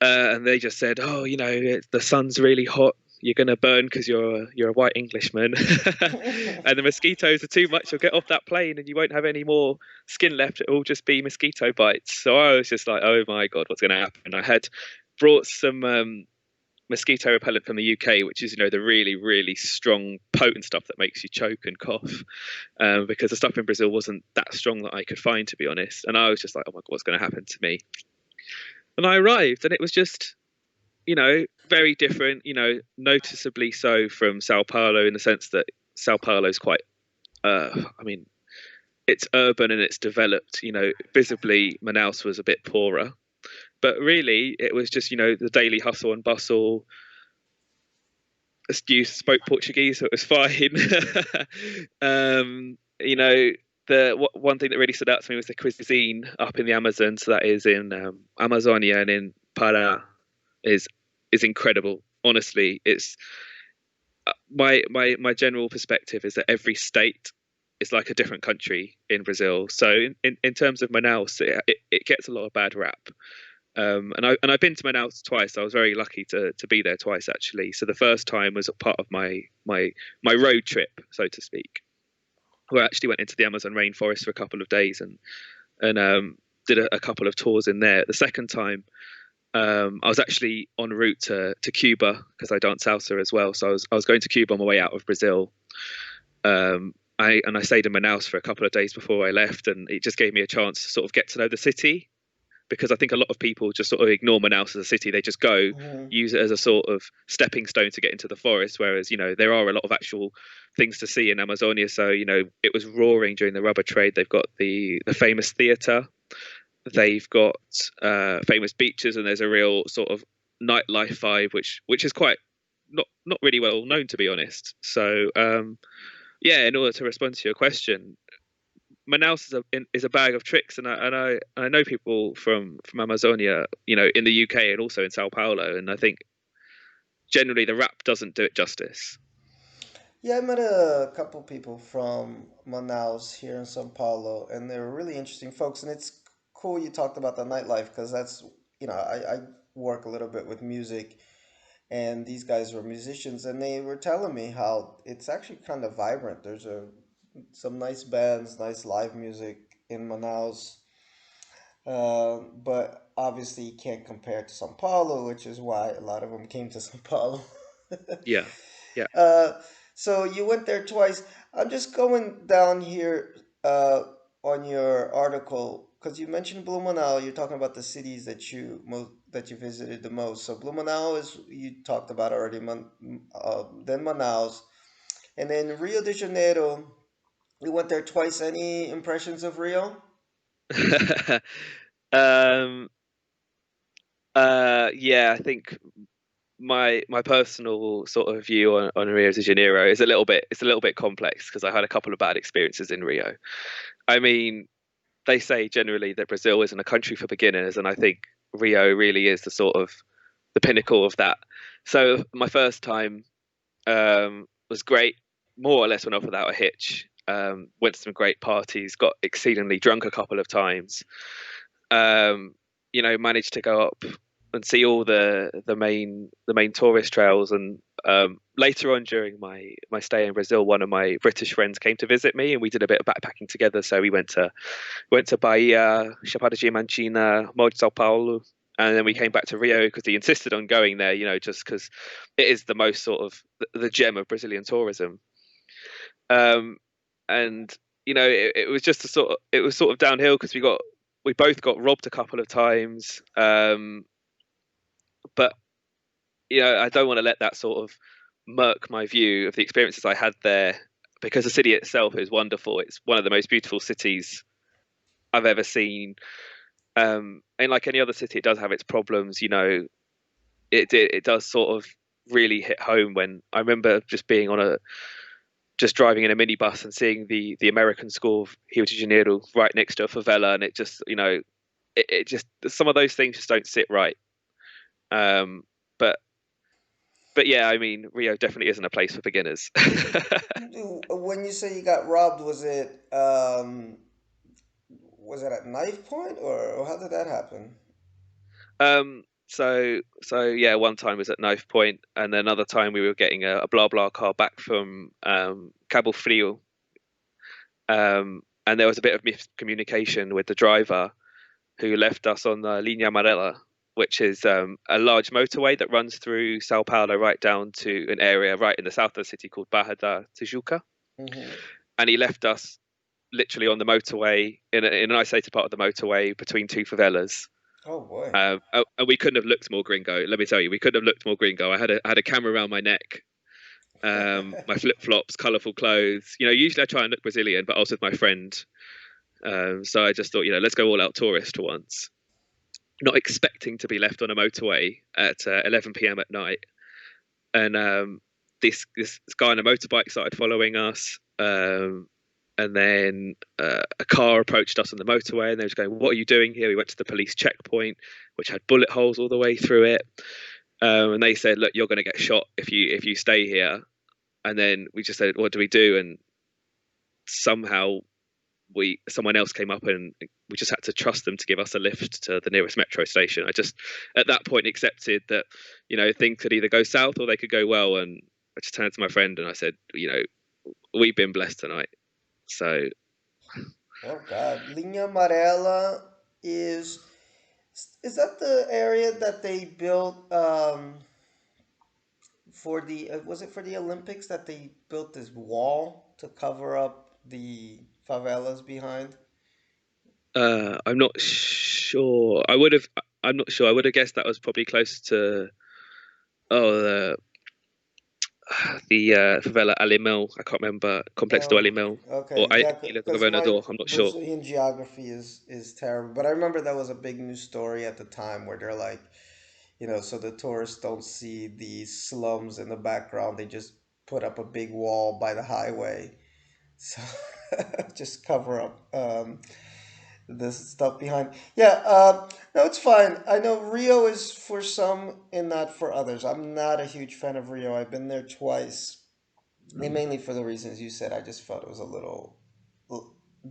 And they just said, "Oh, the sun's really hot. You're gonna burn because you're a white Englishman, and the mosquitoes are too much. You'll get off that plane and you won't have any more skin left. It'll just be mosquito bites." So I was just like, "Oh my god, what's gonna happen?" I had brought some mosquito repellent from the UK, which is the really really strong, potent stuff that makes you choke and cough. Because the stuff in Brazil wasn't that strong that I could find, to be honest. And I was just like, "Oh my god, what's going to happen to me?" And I arrived, and it was just very different, noticeably so from Sao Paulo, in the sense that Sao Paulo is quite, I mean, it's urban and it's developed. Visibly, Manaus was a bit poorer, but really, it was just, the daily hustle and bustle. You spoke Portuguese, so it was fine. One thing that really stood out to me was the cuisine up in the Amazon. So that is in Amazonia and in Pará is incredible. Honestly, it's my general perspective is that every state is like a different country in Brazil. So in terms of Manaus, it gets a lot of bad rap. And I've been to Manaus twice. I was very lucky to be there twice, actually. So the first time was a part of my road trip, so to speak, where I actually went into the Amazon rainforest for a couple of days and did a couple of tours in there. The second time, I was actually en route to Cuba because I dance salsa as well. So I was going to Cuba on my way out of Brazil. I stayed in Manaus for a couple of days before I left, and it just gave me a chance to sort of get to know the city, because I think a lot of people just sort of ignore Manaus as a city. They just go, Mhm. use it as a sort of stepping stone to get into the forest. Whereas, there are a lot of actual things to see in Amazonia. So, it was roaring during the rubber trade. They've got the famous theatre. They've got famous beaches, and there's a real sort of nightlife vibe, which is quite not really well known, to be honest. So, yeah, in order to respond to your question, Manaus is a bag of tricks, and I know people from Amazonia, in the UK and also in Sao Paulo, and I think generally the rap doesn't do it justice. Yeah, I met a couple people from Manaus here in São Paulo, and they're really interesting folks. And it's cool you talked about the nightlife because that's, I work a little bit with music, and these guys were musicians, and they were telling me how it's actually kind of vibrant. There's some nice bands, nice live music in Manaus, but obviously you can't compare it to São Paulo, which is why a lot of them came to São Paulo. Yeah, yeah. Uh, so you went there twice. I'm just going down here on your article because you mentioned Blumenau. You're talking about the cities that you visited the most. So Blumenau is you talked about already. Then Manaus, and then Rio de Janeiro. We went there twice. Any impressions of Rio? um, yeah, I think my personal sort of view on Rio de Janeiro is a little bit complex because I had a couple of bad experiences in Rio. I mean, they say generally that Brazil isn't a country for beginners, and I think Rio really is the pinnacle of that. So my first time was great, more or less went off without a hitch. Went to some great parties, got exceedingly drunk a couple of times. Um, Managed to go up and see all the main tourist trails. And later on during my stay in Brazil, one of my British friends came to visit me, and we did a bit of backpacking together. So we went to Bahia, Chapada Diamantina, Morro de Sao Paulo, and then we came back to Rio because he insisted on going there. Just because it is the most sort of the gem of Brazilian tourism. Um, and it was just it was sort of downhill because we both got robbed a couple of times. But I don't want to let that sort of murk my view of the experiences I had there, because the city itself is wonderful. It's one of the most beautiful cities I've ever seen. And like any other city, it does have its problems. It does sort of really hit home when I remember just driving in a minibus and seeing the American school of Rio de Janeiro right next to a favela, and it just it just some of those things just don't sit right. Um, but but yeah, I mean, Rio definitely isn't a place for beginners. When you say you got robbed, was it at knife point or how did that happen? So yeah, one time was at knife point, and then another time we were getting a blah blah car back from Cabo Frio, and there was a bit of miscommunication with the driver who left us on the Linea Amarela, which is a large motorway that runs through Sao Paulo right down to an area right in the south of the city called Barra da Tijuca, Hmm. and he left us literally on the motorway in an isolated part of the motorway between two favelas. Oh boy. And we couldn't have looked more gringo. Let me tell you, we couldn't have looked more gringo. I had a camera around my neck, my flip flops, colourful clothes. Usually I try and look Brazilian, but I was with my friend, so I just thought, let's go all out tourist for once. Not expecting to be left on a motorway at 11 p.m. at night, and this guy on a motorbike started following us. And then a car approached us on the motorway, and they was going, "What are you doing here?" We went to the police checkpoint, which had bullet holes all the way through it. And they said, "Look, you're going to get shot if you stay here." And then we just said, "What do we do?" And somehow someone else came up, and we just had to trust them to give us a lift to the nearest metro station. I just at that point accepted that things could either go south or they could go well, and I just turned to my friend and I said, we've been blessed tonight. So Oh God. Linha Amarela is is that the area that they built for the was it for the Olympics that they built this wall to cover up the favelas behind? I'm not sure. I'm not sure. I would have guessed that was probably close to the favela Alimel. I can't remember. Complexo Oh, Alimel or okay, yeah, Ilha do because my Governador. I'm not sure. Brazilian geography is terrible. But I remember that was a big news story at the time where they're like, so the tourists don't see the slums in the background. They just put up a big wall by the highway, so just cover up this stuff behind. Yeah, no, it's fine. I know Rio is for some and not for others. I'm not a huge fan of Rio. I've been there twice, and mainly for the reasons you said. I just felt it was a little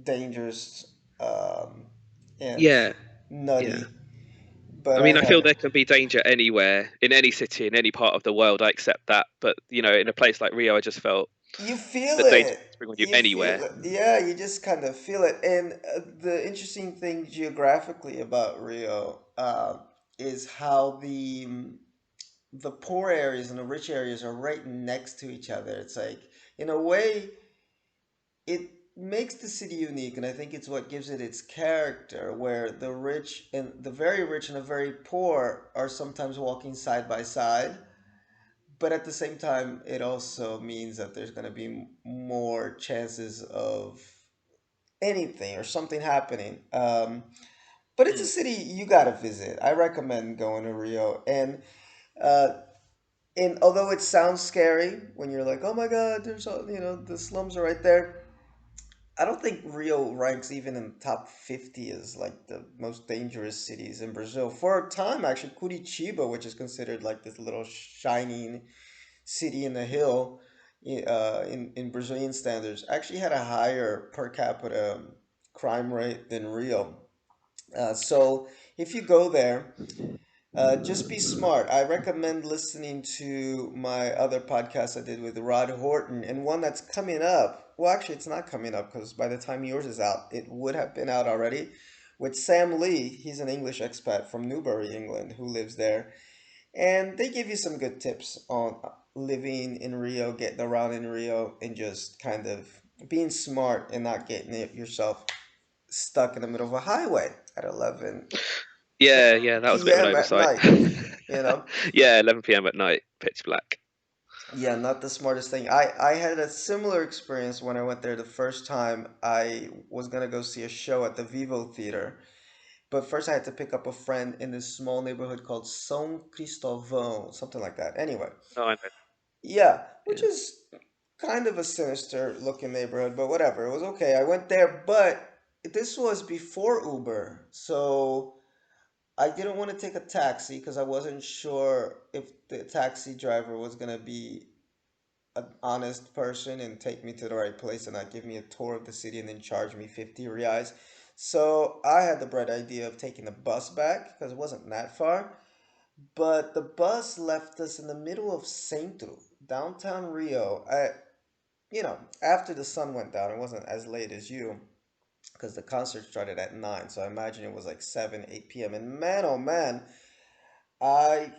dangerous and Yeah, yeah. nutty. But I I mean, I feel had there can be danger anywhere, in any city, in any part of the world. I accept that, but in a place like Rio, I just felt you feel that danger it. can spring on you You feel anywhere. it. Yeah, you just kind of feel it. And the interesting thing geographically about Rio is how the poor areas and the rich areas are right next to each other. It's like, in a way, it makes the city unique, and I think it's what gives it its character, where the rich and the very rich and the very poor are sometimes walking side by side. But at the same time, it also means that there's going to be more chances of anything or something happening. But it's a Mm. city you got to visit. I recommend going to Rio. Uh, and although it sounds scary when you're like, oh my God, the slums are right there. I don't think Rio ranks even in the top 50 as like the most dangerous cities in Brazil. For a time, actually, Curitiba, which is considered like this little shining city in the hill in Brazilian standards, actually had a higher per capita crime rate than Rio. So if you go there, just be smart. I recommend listening to my other podcast I did with Rod Horton and one that's coming up. Well, actually, it's not coming up because by the time yours is out, it would have been out already. With Sam Lee, he's an English expat from Newbury, England, who lives there. And they give you some good tips on living in Rio, getting around in Rio, and just kind of being smart and not getting yourself stuck in the middle of a highway at 11 Yeah, that was a bit of an p.m. at oversight. night, you know? Yeah, 11 p.m. at night, pitch black. Yeah, not the smartest thing. I had a similar experience when I went there the first time. I was gonna go see a show at the Vivo Theater, but first I had to pick up a friend in this small neighborhood called São Cristóvão, something like that. Anyway, Oh, I know. yeah, which Yeah. is kind of a sinister looking neighborhood, but whatever. It was okay. I went there, but this was before Uber, so I didn't want to take a taxi because I wasn't sure if the taxi driver was gonna be an honest person and take me to the right place and not give me a tour of the city and then charge me 50 reais. So I had the bright idea of taking the bus back because it wasn't that far. But the bus left us in the middle of Centro, downtown Rio. After the sun went down, it wasn't as late as you because the concert started at 9. So I imagine it was like 7, 8 p.m. And man, oh man, I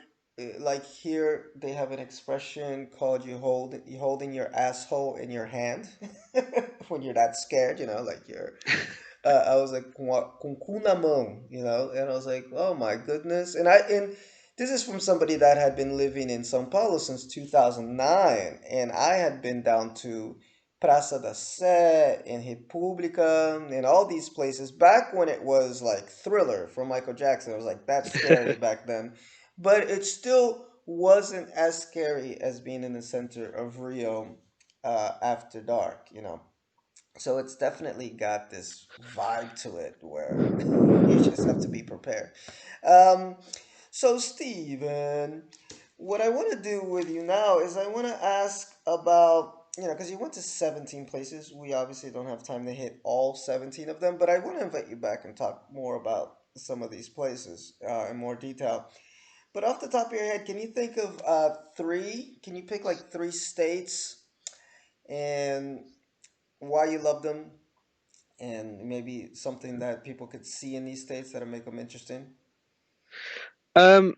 like here they have an expression called you holding your asshole in your hand when you're that scared, like you're I was like com cu na mão, and I was like, oh my goodness. And this is from somebody that had been living in São Paulo since 2009, and I had been down to Praça da Sé and República and all these places back when it was like Thriller from Michael Jackson. It was like that scary back then, but it still wasn't as scary as being in the center of Rio after dark. So it's definitely got this vibe to it where you just have to be prepared. Um, so, Steven, what I want to do with you now is I want to ask about, because you went to 17 places. We obviously don't have time to hit all 17 of them, but I want to invite you back and talk more about some of these places in more detail. But off the top of your head, can you think of three? Can you pick like three states and why you love them? And maybe something that people could see in these states that'll make them interesting. Um,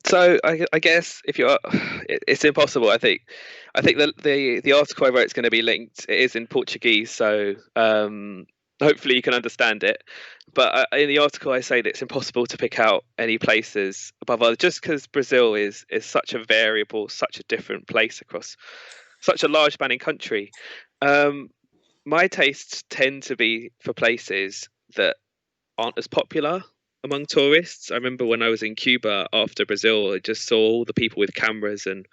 so I guess if you're, it's impossible. I think the article I wrote is going to be linked. It is in Portuguese, so hopefully you can understand it. But in the article, I say that it's impossible to pick out any places above others, just because Brazil is such a variable, such a different place across such a large spanning country. Um, my tastes tend to be for places that aren't as popular among tourists. I remember when I was in Cuba after Brazil, I just saw all the people with cameras and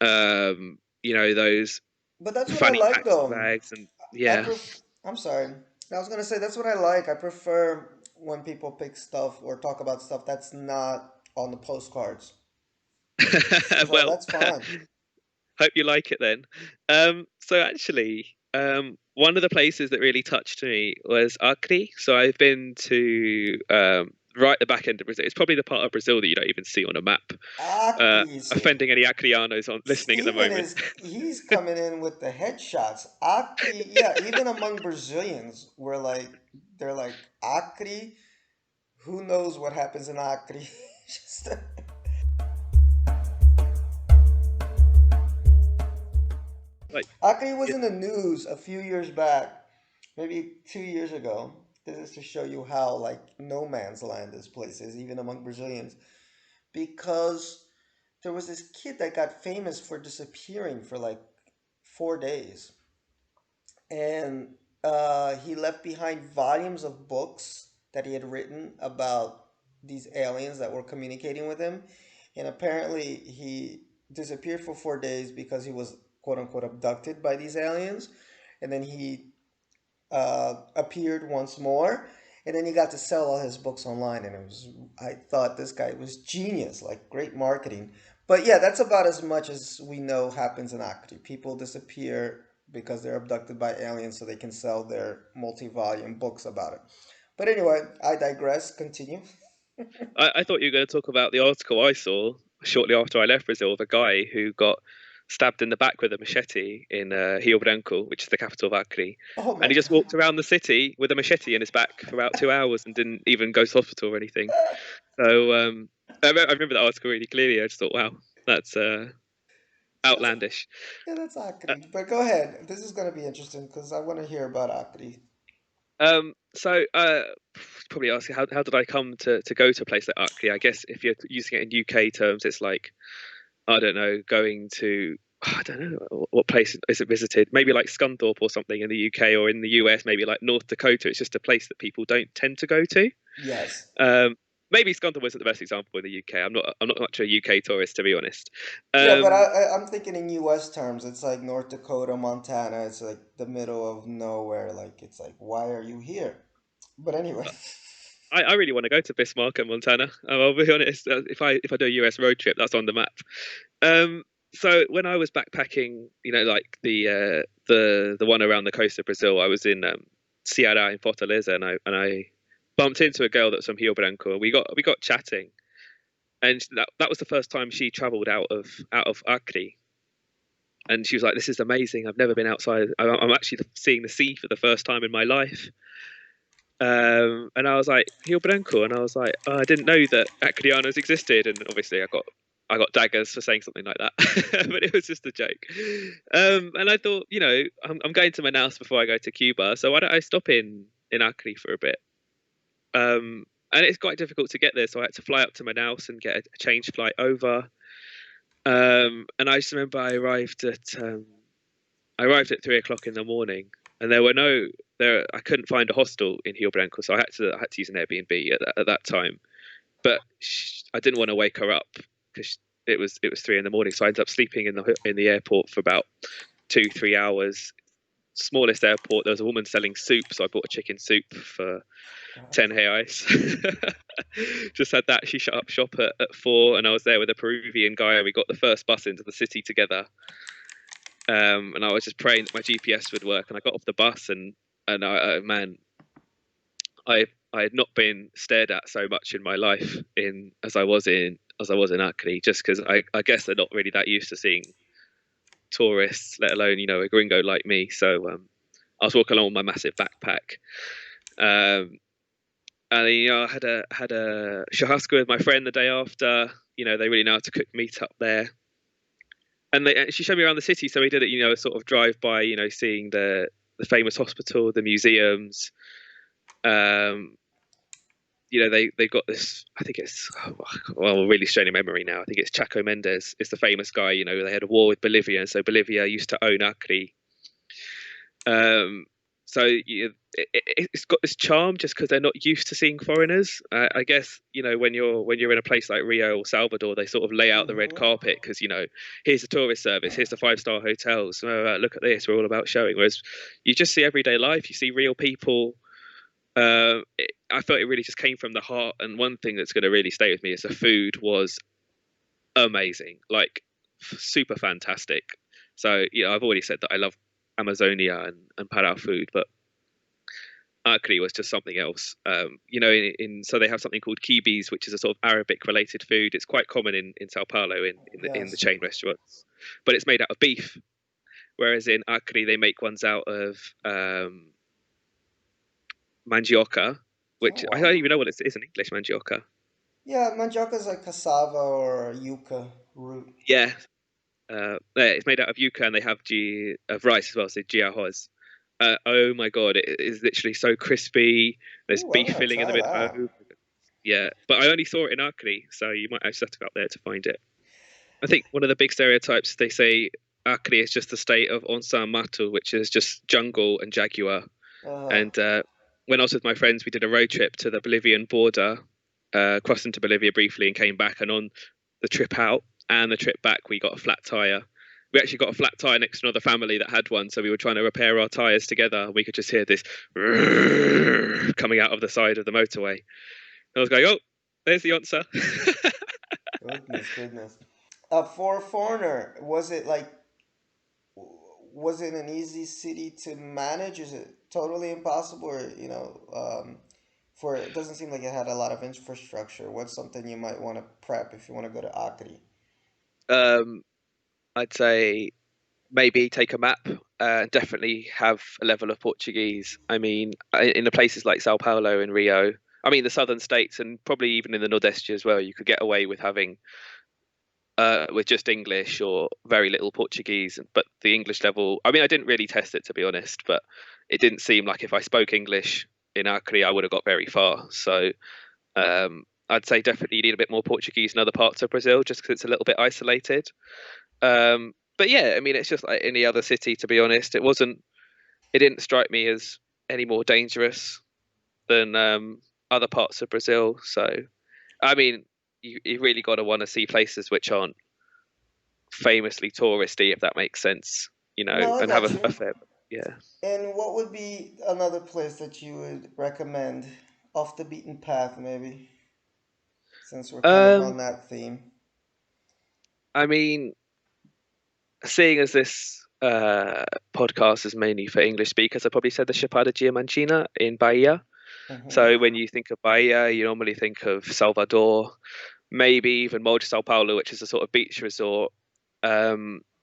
those But that's what I fanny like, packs and though. bags and I yeah. pref. I'm sorry. I was gonna say that's what I like. I prefer when people pick stuff or talk about stuff that's not on the postcards. So Well, that's fine. hope you like it then. So actually, one of the places that really touched me was Acre. So I've been to right at the back end of Brazil. It's probably the part of Brazil that you don't even see on a map. Acre. Offending any Acreanos on listening at the Steven moment. he's coming in with the headshots. Acre, yeah, even among Brazilians, they're like, Acre, who knows what happens in Acre? Just, Like, Acre was it, in the news a few years back, maybe 2 years ago. This is to show you how like no man's land this place is, even among Brazilians, because there was this kid that got famous for disappearing for like 4 days, and he left behind volumes of books that he had written about these aliens that were communicating with him, and apparently he disappeared for 4 days because he was quote unquote abducted by these aliens, and then he appeared once more, and then he got to sell all his books online, and I thought this guy was genius, like great marketing. But yeah, that's about as much as we know happens in Acre. People disappear because they're abducted by aliens so they can sell their multi-volume books about it. But anyway, I digress. Continue. I thought you were going to talk about the article I saw shortly after I left Brazil of a guy who got stabbed in the back with a machete in Rio Branco, which is the capital of Acre. Oh And my he just god. walked around the city with a machete in his back for about 2 hours and didn't even go to hospital or anything. So I remember that article really clearly. I just thought, wow, that's That's outlandish. yeah, that's Uh, Acre. But go ahead. This is gonna be interesting because I want to hear about Acre. so probably asking how did I come to go to a place like Acre? I guess if you're using it in UK terms, it's like I don't know, going to I don't know what place is it visited. Maybe like Scunthorpe or something in the UK, or in the US, maybe like North Dakota. It's just a place that people don't tend to go to. Yes. Um, maybe Scunthorpe wasn't the best example in the UK. I'm not much a UK tourist, to be honest. Yeah, but Um, I'm thinking in U.S. terms. It's like North Dakota, Montana. It's like the middle of nowhere. Like it's like, why are you here? But anyway, I really want to go to Bismarck and Montana. I'll be honest. If I do a US road trip, that's on the map. Um, so when I was backpacking, like the one around the coast of Brazil, I was in Ceará in Fortaleza, and I bumped into a girl that's from Rio Branco. We got chatting, and that was the first time she travelled out of Acre, and she was like, "This is amazing. I've never been outside. I'm actually seeing the sea for the first time in my life." And I was like, Rio Branco, and I was like, oh, I didn't know that Acreanos existed, and obviously I got daggers for saying something like that, but it was just a joke. And I thought, I'm going to Manaus before I go to Cuba, so why don't I stop in Acre for a bit? And it's quite difficult to get there, so I had to fly up to Manaus and get a change flight over. And I just remember I arrived at 3 o'clock in the morning, and there were no there. I couldn't find a hostel in Rio Branco, so I had to use an Airbnb at that time. But I didn't want to wake her up because it was 3 in the morning. So I ended up sleeping in the airport for about 2-3 hours. Smallest airport. There was a woman selling soup, so I bought a chicken soup for 10 reais. Just had that. She shut up shop at 4, and I was there with a Peruvian guy, and we got the first bus into the city together. And I was just praying that my GPS would work. And I got off the bus, and man, I had not been stared at so much in my life as I was in Acre, just because I guess they're not really that used to seeing tourists, let alone a gringo like me. So I was walking along with my massive backpack, um, and I had a churrasco with my friend the day after. They really know how to cook meat up there, and she showed me around the city. So we did it, a sort of drive by, seeing the famous hospital, the museums. Um, they've got this. I think it's well, really straining memory now. I think it's Chaco Mendes is the famous guy. They had a war with Bolivia, and so Bolivia used to own Acre. Um, so it's got this charm just because they're not used to seeing foreigners. I guess when you're in a place like Rio or Salvador, they sort of lay out the red Mm-hmm. carpet because here's the tourist service, here's the 5-star hotels. Look at this, we're all about showing. Whereas you just see everyday life, you see real people. I felt it really just came from the heart. And one thing that's going to really stay with me is the food was amazing, like super fantastic. So I've already said that I love Amazonia and Pará food, but Acre was just something else. So they have something called kibis, which is a sort of Arabic related food. It's quite common in Sao Paulo in the Yes. chain restaurants, but it's made out of beef. Whereas in Acre they make ones out of mandioca, Oh which I don't wow. even know what it is in English. Mandioca. Yeah, mandioca is like cassava or yuca root. Yeah, yeah, it's made out of yuca, and they have of rice as well, so giarros. Oh my god, it is literally so crispy. There's Ooh, I'm beef gonna filling in the try middle. that. Oh, yeah, but I only saw it in Acre, so you might actually have to go up there to find it. I think one of the big stereotypes they say Acre is just the state of Onça Mato, which is just jungle and jaguar. Uh, And when I was with my friends, we did a road trip to the Bolivian border, crossed into Bolivia briefly, and came back. And on the trip out and the trip back, we got a flat tire. We actually got a flat tire next to another family that had one, so we were trying to repair our tires together. We could just hear this coming out of the side of the motorway. I was going, "Oh, there's the answer." goodness, goodness. For a foreigner, was it an easy city to manage? Is it totally impossible, or for it doesn't seem like it had a lot of infrastructure. What's something you might want to prep if you want to go to Acre? um, I'd say maybe take a map and definitely have a level of Portuguese. I mean, in the places like Sao Paulo and Rio, I mean, the southern states and probably even in the Nordeste as well, you could get away with having with just English or very little Portuguese. But the English level, I mean, I didn't really test it to be honest, but it didn't seem like if I spoke English in Acre, I would have got very far. So I'd say definitely you need a bit more Portuguese in other parts of Brazil just because it's a little bit isolated. But yeah, I mean, it's just like any other city, to be honest. It didn't strike me as any more dangerous than other parts of Brazil. So, I mean, you really got to want to see places which aren't famously touristy, if that makes sense, No, I and have got a you. fair, yeah. And what would be another place that you would recommend? off the beaten path, maybe, since we're kind of Um, on that theme. I mean, seeing as this podcast is mainly for English speakers, I probably said the Chapada Diamantina in Bahia. Hmm. So when you think of Bahia, you normally think of Salvador, maybe even Moji Sao Paulo, which is a sort of beach resort.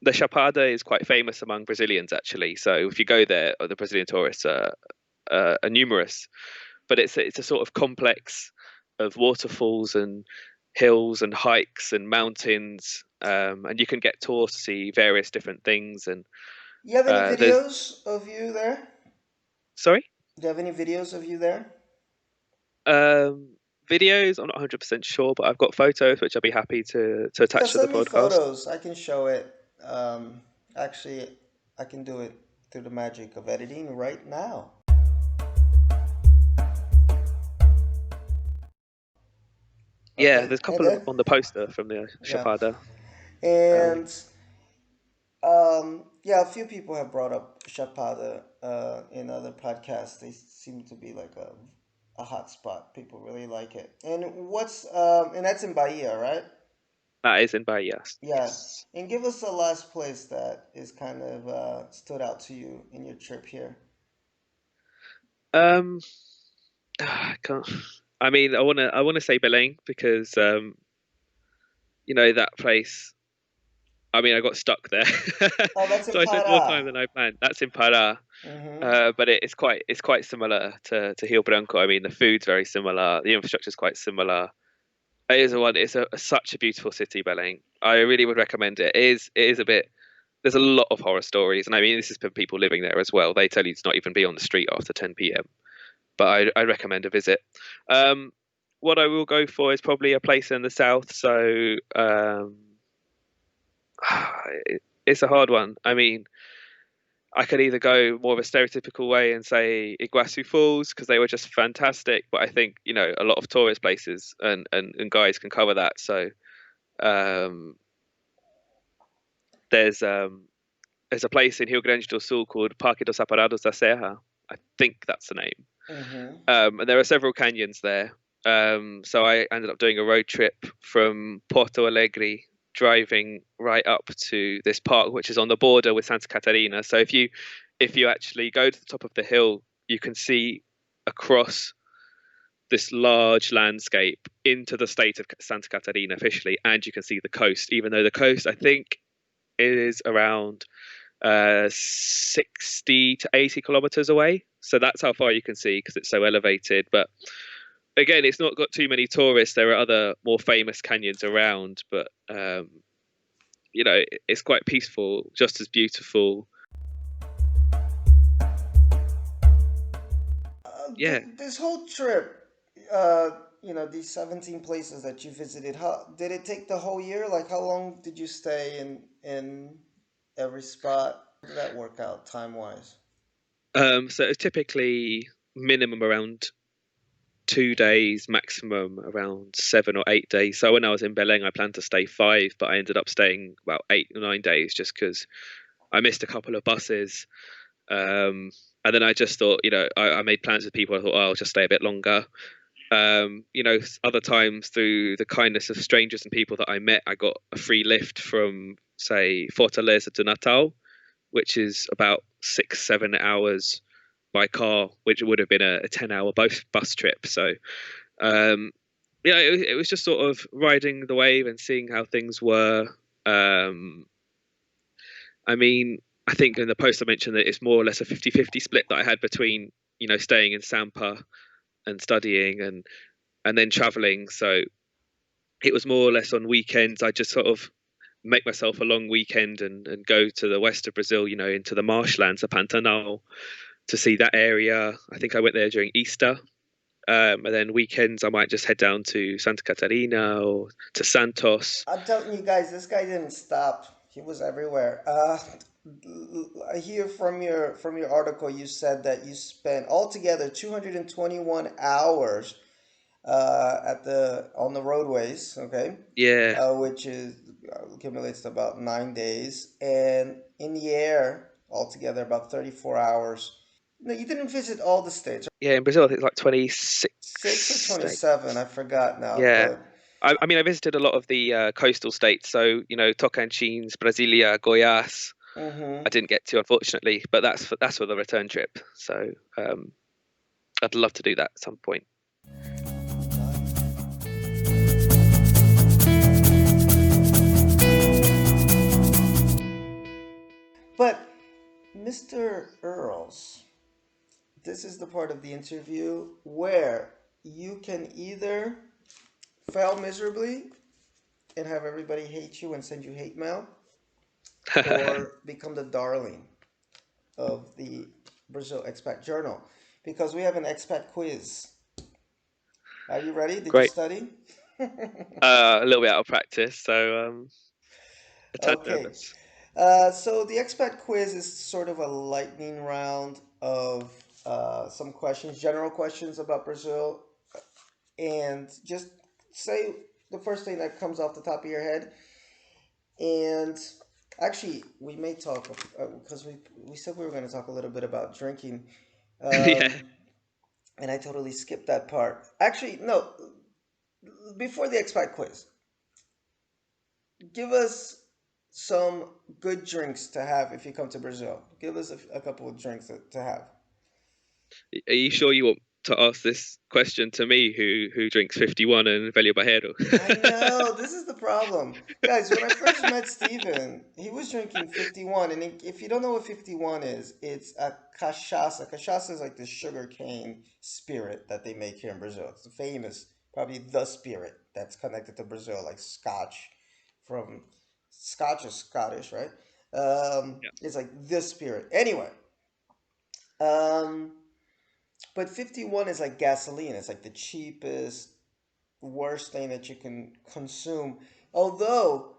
The Chapada is quite famous among Brazilians, actually. So if you go there, the Brazilian tourists are numerous. But it's a sort of complex of waterfalls and hills and hikes and mountains, and you can get tours to see various different things. And You have any there's videos of you there? sorry, Do you have any videos of you there? um, videos. I'm not 100% sure, but I've got photos which I'll be happy to Yeah, attach to the send me podcast. photos. I can show it. Actually, I can do it through the magic of editing right now. Yeah, Okay, there's a and couple then on the poster from the yeah, Chapada. Um, and yeah, a few people have brought up Chapada in other podcasts. They seem to be like a hot spot. People really like it. And that's in Bahia, right? that is in Bahia. Yeah. Yes. And give us the last place that is kind of stood out to you in your trip here. Um, I can't. I mean, I wanna say Belém because that place. I mean, I got stuck there, Oh, that's in so I spent more time Pará. than I planned. That's in Pará, Mm-hmm. but it's quite similar to Rio Branco. I mean, the food's very similar. The infrastructure is quite similar. It is a one. It's such a beautiful city, Belém. I really would recommend it. It is a bit. There's a lot of horror stories, and I mean, this is for people living there as well. They tell you to not even be on the street after 10 p.m. But I recommend a visit. Um, what I will go for is probably a place in the south. So it's a hard one. I mean, I could either go more of a stereotypical way and say Iguazu Falls because they were just fantastic, but I think a lot of tourist places and guides can cover that. So um, there's um, there's a place in Rio Grande do Sul called Parque dos Aparados da Serra. I think that's the name. Mm-hmm. And there are several canyons there. So I ended up doing a road trip from Porto Alegre, driving right up to this park, which is on the border with Santa Catarina. So if you actually go to the top of the hill, you can see across this large landscape into the state of Santa Catarina officially, and you can see the coast. Even though the coast, I think, is around 60 to 80 kilometers away. So that's how far you can see because it's so elevated. But again, it's not got too many tourists. There are other more famous canyons around, but it's quite peaceful, just as beautiful. Yeah, This whole trip, these 17 places that you visited, how did it take the whole year? Like, how long did you stay in every spot? How did that work out time wise? so it's typically minimum around 2 days, maximum around 7 or 8 days. So when I was in Belém, I planned to stay 5, but I ended up staying about 8 or 9 days just because I missed a couple of buses. Um, and then I just thought, I made plans with people. I thought, oh, I'll just stay a bit longer. Other times through the kindness of strangers and people that I met, I got a free lift from, say, Fortaleza to Natal, which is about 6, 7 hours by car, which would have been a 10-hour bus trip. So, um, it was just sort of riding the wave and seeing how things were. Um, I mean, I think in the post I mentioned that it's more or less a 50-50 split that I had between, staying in Sampa and studying and then traveling. So it was more or less on weekends. I just sort of make myself a long weekend and go to the west of Brazil, into the marshlands of Pantanal to see that area. I think I went there during Easter. And then weekends, I might just head down to Santa Catarina or to Santos. I'm telling you guys, this guy didn't stop. He was everywhere. I hear from your article, you said that you spent altogether 221 hours at the on the roadways. Okay, Yeah, which is accumulates to about 9 days, and in the air altogether about 34 hours. No, you didn't visit all the states. Yeah, in Brazil, I think it's like 26 6 or states. 27, I forgot now, Yeah. but I mean, I visited a lot of the coastal states. So, Tocantins, Brasilia, Goiás. I mhm. didn't get to, unfortunately, but that's for the return trip. So, I'd love to do that at some point. But Mr. Earls, this is the part of the interview where you can either fail miserably and have everybody hate you and send you hate mail, or become the darling of the Brazil Expat Journal. Because we have an expat quiz. Are you ready? Did you Great. study? A little bit out of practice, so a tad Okay. nervous. So the expat quiz is sort of a lightning round of some questions, general questions about Brazil, and just say the first thing that comes off the top of your head. And actually, we may talk because we said we were going to talk a little bit about drinking, Yeah. um, and I totally skipped that part. Actually, no. Before the expat quiz, give us some good drinks to have if you come to Brazil. Give us a couple of drinks to have. Are you sure you want to ask this question to me, who drinks 51 and Velho Barreiro? I know, this is the problem. Guys, when I first met Steven, he was drinking 51. And if you don't know what 51 is, it's a cachaça. Cachaça is like the sugar cane spirit that they make here in Brazil. It's famous, probably the spirit that's connected to Brazil, like Scotch from Scotch is Scottish, right? Yeah. It's like this spirit. Anyway, um, but 51 is like gasoline. It's like the cheapest, worst thing that you can consume. Although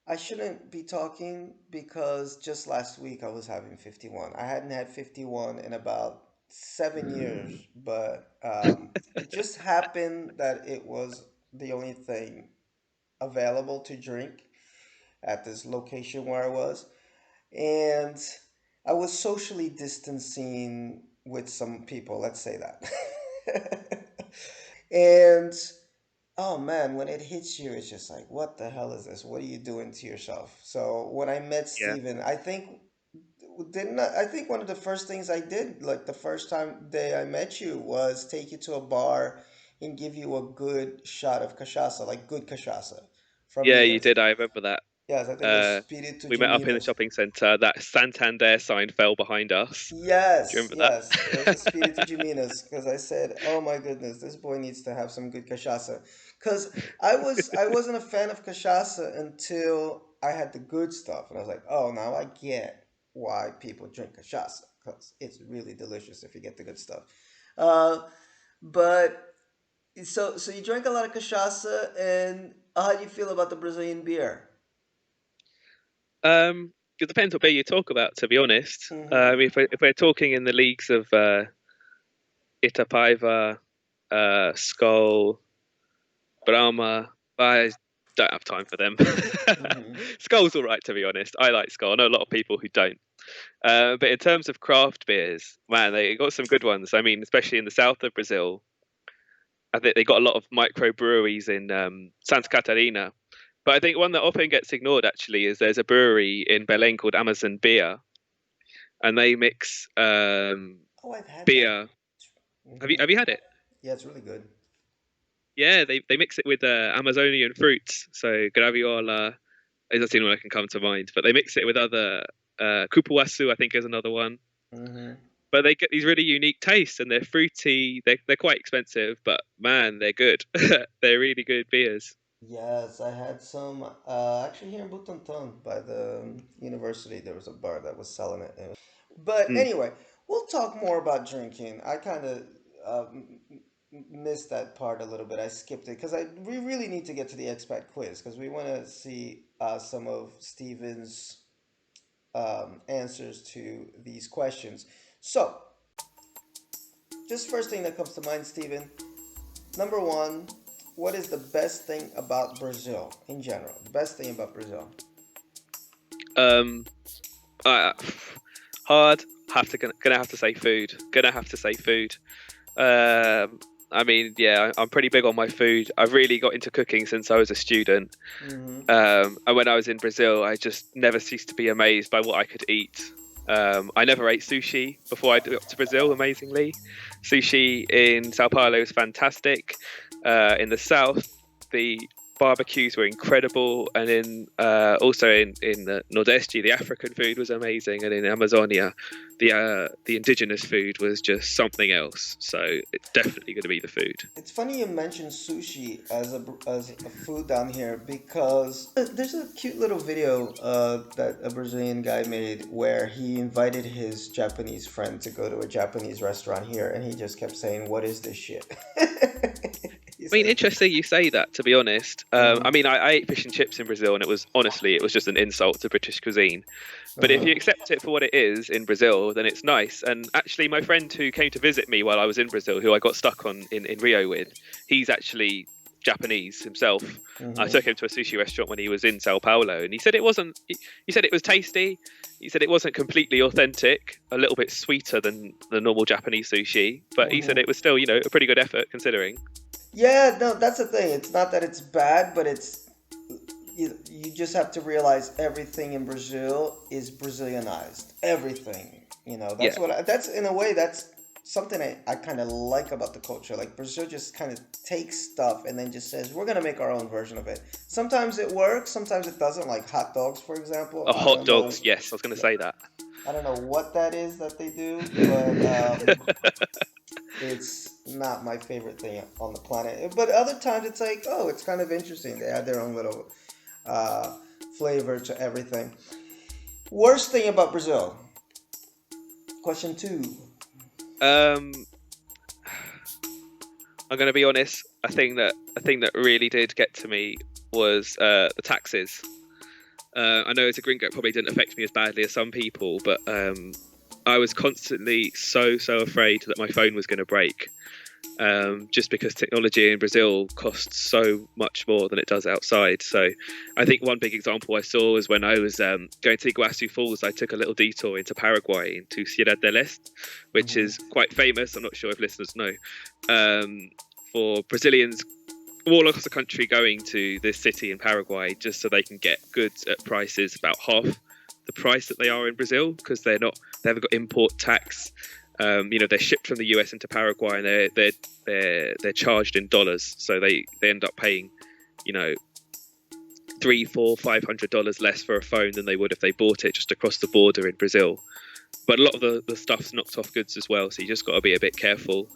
I shouldn't be talking because just last week I was having 51. I hadn't had 51 in about 7 years, but it just happened that it was the only thing available to drink at this location where I was. And I was socially distancing with some people, let's say that. And oh man, when it hits you, it's just like, what the hell is this? What are you doing to yourself? So when I met Yeah. Steven, I think one of the first things I did, like the first time day I met you, was take you to a bar and give you a good shot of cachaça, like good cachaça from Yeah, you Minas. did. I remember that. Yes, I think it was Uh, Espírito we de met up in the Minas. shopping centre. That Santander sign fell behind us. Do you Yes, remember that? yes. It was Espírito de Minas because I said, "Oh my goodness, this boy needs to have some good cachaça." Because I wasn't a fan of cachaça until I had the good stuff, and I was like, "Oh, now I get why people drink cachaça because it's really delicious if you get the good stuff." Uh, but so you drank a lot of cachaça, and how do you feel about the Brazilian beer? It depends what beer you talk about, to be honest. Mm-hmm. If we're talking in the leagues of Itapaiva, Skol, Brahma, I don't have time for them. Mm-hmm. Skol's all right, to be honest. I like Skol. I know a lot of people who don't. But in terms of craft beers, man, they got some good ones. I mean, especially in the south of Brazil, I think they got a lot of microbreweries in Santa Catarina. But I think one that often gets ignored actually is there's a brewery in Belém called Amazon Beer, and they mix Oh, I've had that. beer. Have you Mm-hmm. have you had it? Yeah, it's really good. Yeah, they mix it with Amazonian fruits. So graviola is the only one I can come to mind, but they mix it with other cupuaçu, I think, is another one. Mm-hmm. But they get these really unique tastes, and they're fruity. They're quite expensive, but man, they're good. They're really good beers. Yes, I had some actually here in Butantan by the university. There was a bar that was selling it. But Mm, anyway, we'll talk more about drinking. I kind of missed that part a little bit. I skipped it because I we really need to get to the expat quiz because we want to see some of Steven's answers to these questions. So, just first thing that comes to mind, Steven. Number one, what is the best thing about Brazil in general? The best thing about Brazil. Um, uh, hard. Gonna have to say food. Gonna have to say food. I mean, yeah, I'm pretty big on my food. I've really got into cooking since I was a student. And when I was in Brazil, I just never ceased to be amazed by what I could eat. I never ate sushi before I got to Brazil, amazingly. Sushi in Sao Paulo is fantastic. In the south, the barbecues were incredible, and also in the Nordeste, the African food was amazing, and in Amazonia, the indigenous food was just something else. So it's definitely going to be the food. It's funny you mentioned sushi as a food down here, because there's a cute little video that a Brazilian guy made where he invited his Japanese friend to go to a Japanese restaurant here, and he just kept saying, "What is this shit?" I mean, interesting you say that, to be honest. I mean, I ate fish and chips in Brazil, and it was just an insult to British cuisine. But if you accept it for what it is in Brazil, then it's nice. And actually, my friend who came to visit me while I was in Brazil, who I got stuck on in Rio with, he's actually Japanese himself. I took him to a sushi restaurant when he was in Sao Paulo, and he said it wasn't. He said it was tasty. He said it wasn't completely authentic, a little bit sweeter than the normal Japanese sushi, but he said it was still, a pretty good effort considering. Yeah, no, that's the thing. It's not that it's bad, but it's you just have to realize everything in Brazil is Brazilianized. Everything, that's in a way that's something I kind of like about the culture. Like Brazil just kind of takes stuff and then just says we're gonna make our own version of it. Sometimes it works, sometimes it doesn't. Like hot dogs, for example. Hot dogs, yes, I was gonna say that. I don't know what that is that they do, but it's not my favorite thing on the planet. But other times it's like, oh, it's kind of interesting. They add their own little flavor to everything. Worst thing about Brazil? Question 2. I'm going to be honest. A thing that really did get to me was the taxes. I know as a gringo, it probably didn't affect me as badly as some people, but I was constantly so afraid that my phone was going to break, just because technology in Brazil costs so much more than it does outside. So I think one big example I saw was when I was going to Iguazu Falls. I took a little detour into Paraguay, into Ciudad del Este, which is quite famous. I'm not sure if listeners know, for Brazilians all across the country going to this city in Paraguay just so they can get goods at prices about half the price that they are in Brazil, because they haven't got import tax. They're shipped from the US into Paraguay, and they're charged in dollars, so they end up paying, $300, $400, $500 less for a phone than they would if they bought it just across the border in Brazil. But a lot of the stuff's knocked off goods as well, so you just got to be a bit careful.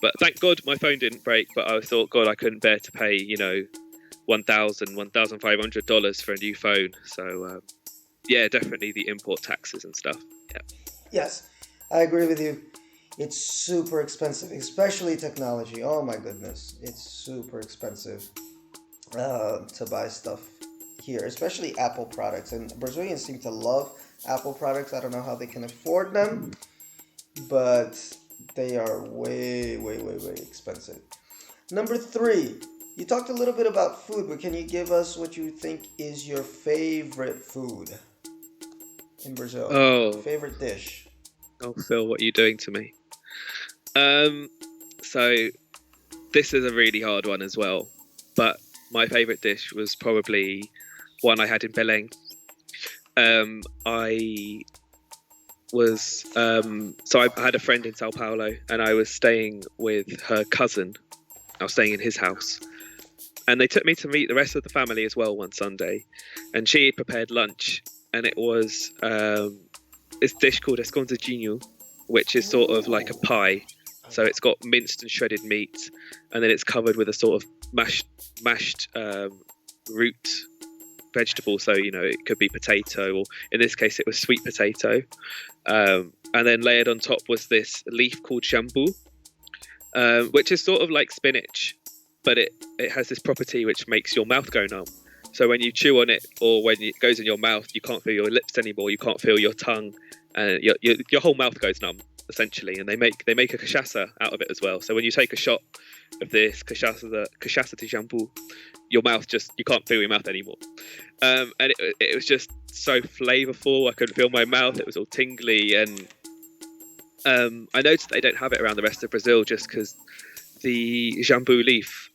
But thank God my phone didn't break. But I thought, God, I couldn't bear to pay, $1,500 for a new phone. So yeah, definitely the import taxes and stuff. Yeah. Yes, I agree with you. It's super expensive, especially technology. Oh my goodness, it's super expensive to buy stuff here, especially Apple products. And Brazilians seem to love Apple products. I don't know how they can afford them, but they are way expensive. Number 3, you talked a little bit about food, but can you give us what you think is your favorite food in Brazil? Oh. Favorite dish? Oh, Phil, what are you doing to me? So this is a really hard one as well, but my favorite dish was probably one I had in Belém. So I had a friend in Sao Paulo, and I was staying with her cousin. I was staying in his house, and they took me to meet the rest of the family as well one Sunday, and she had prepared lunch, and it was this dish called escondidinho, which is sort of like a pie. So it's got minced and shredded meat, and then it's covered with a sort of mashed root vegetable. So it could be potato, or in this case it was sweet potato, and then layered on top was this leaf called jambu, which is sort of like spinach, but it has this property which makes your mouth go numb. So when you chew on it, or when it goes in your mouth, you can't feel your lips anymore, you can't feel your tongue, and your whole mouth goes numb essentially. And they make a cachaça out of it as well. So when you take a shot of this cachaça de jambu, your mouth you can't feel your mouth anymore. And it was just so flavorful. I couldn't feel my mouth. It was all tingly, and I noticed they don't have it around the rest of Brazil just because the jambu leaf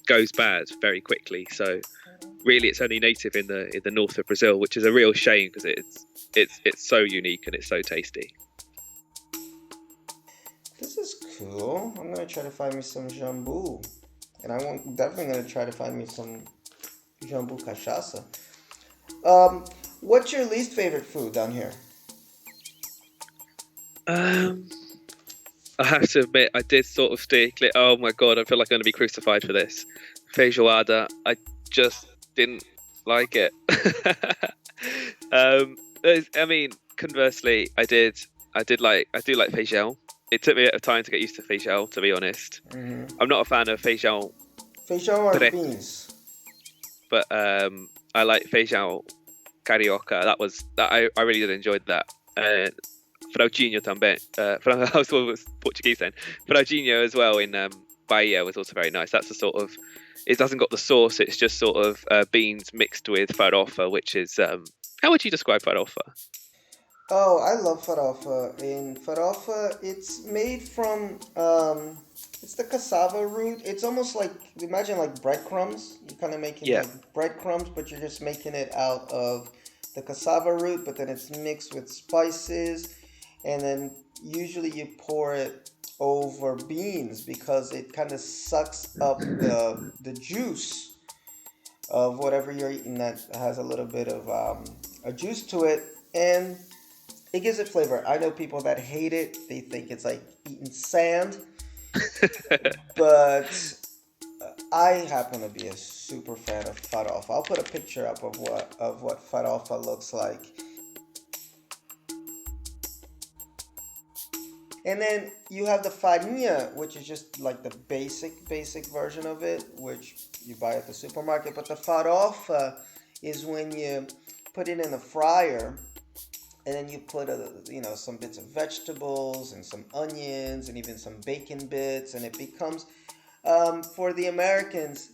goes bad very quickly. So really, it's only native in the north of Brazil, which is a real shame because it's so unique and it's so tasty. This is cool. I'm gonna try to find me some jambu, and definitely gonna try to find me some jambu cachaça. Um, what's your least favorite food down here? Um, I have to admit, I did sort of stick. Oh my god, I feel like I'm going to be crucified for this. Feijoada, I just didn't like it. I mean, conversely, I do like feijão. It took me a bit of time to get used to feijão, to be honest. Mm-hmm. I'm not a fan of feijão Feijão are preto, beans. but I like feijão carioca. I really did enjoy that. Fraldinho também. I was Portuguese then. Fraldinho as well in Bahia was also very nice. That's the sort of, it doesn't got the sauce. It's just sort of beans mixed with farofa, which is how would you describe farofa? Oh, I love farofa. In farofa, it's made from it's the cassava root. It's almost like imagine like breadcrumbs. You're kind of making Yeah, like breadcrumbs, but you're just making it out of the cassava root. But then it's mixed with spices, and then usually you pour it over beans because it kind of sucks up the juice of whatever you're eating that has a little bit of a juice to it, and it gives it flavor. I know people that hate it. They think it's like eating sand, but I happen to be a super fan of farofa. I'll put a picture up of what farofa looks like. And then you have the farinha, which is just like the basic version of it, which you buy at the supermarket. But the farofa is when you put it in the fryer, and then you put some bits of vegetables and some onions and even some bacon bits, and it becomes for the Americans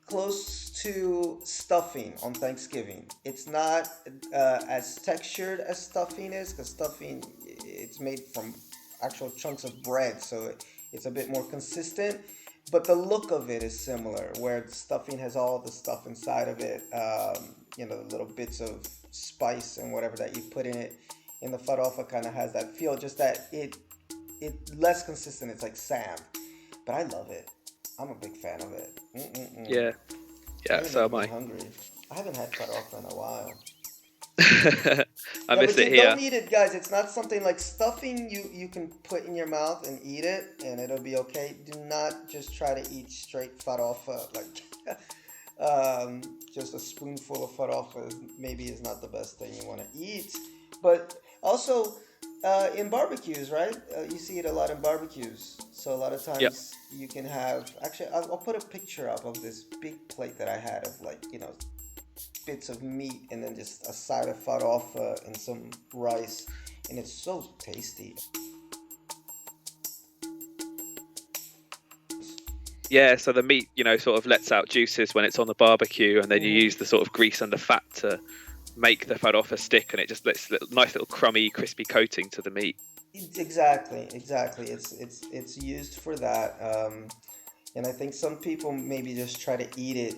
close to stuffing on Thanksgiving. It's not as textured as stuffing is, because stuffing it's made from actual chunks of bread, so it's a bit more consistent. But the look of it is similar, where stuffing has all the stuff inside of it, the little bits of spice and whatever that you put in it. And the farofa kind of has that feel, just that it less consistent. It's like sand, but I love it. I'm a big fan of it. Mm-mm-mm. yeah, Now yeah. you're So am making me I. hungry. I haven't had farofa in a while. I Yeah, miss but it you don't here. eat it, guys. It's not something like stuffing you can put in your mouth and eat it, and it'll be okay. Do not just try to eat straight farofa. Like, just a spoonful of farofa maybe is not the best thing you want to eat. But also, in barbecues, right? You see it a lot in barbecues. So a lot of Yep. times you can have. Actually, I'll put a picture up of this big plate that I had of like bits of meat and then just a side of farofa and some rice, and it's so tasty. Yeah, so the meat, sort of lets out juices when it's on the barbecue, and then you Hmm. use the sort of grease and the fat to make the farofa stick, and it just lets nice little crummy, crispy coating to the meat. Exactly. It's used for that, and I think some people maybe just try to eat it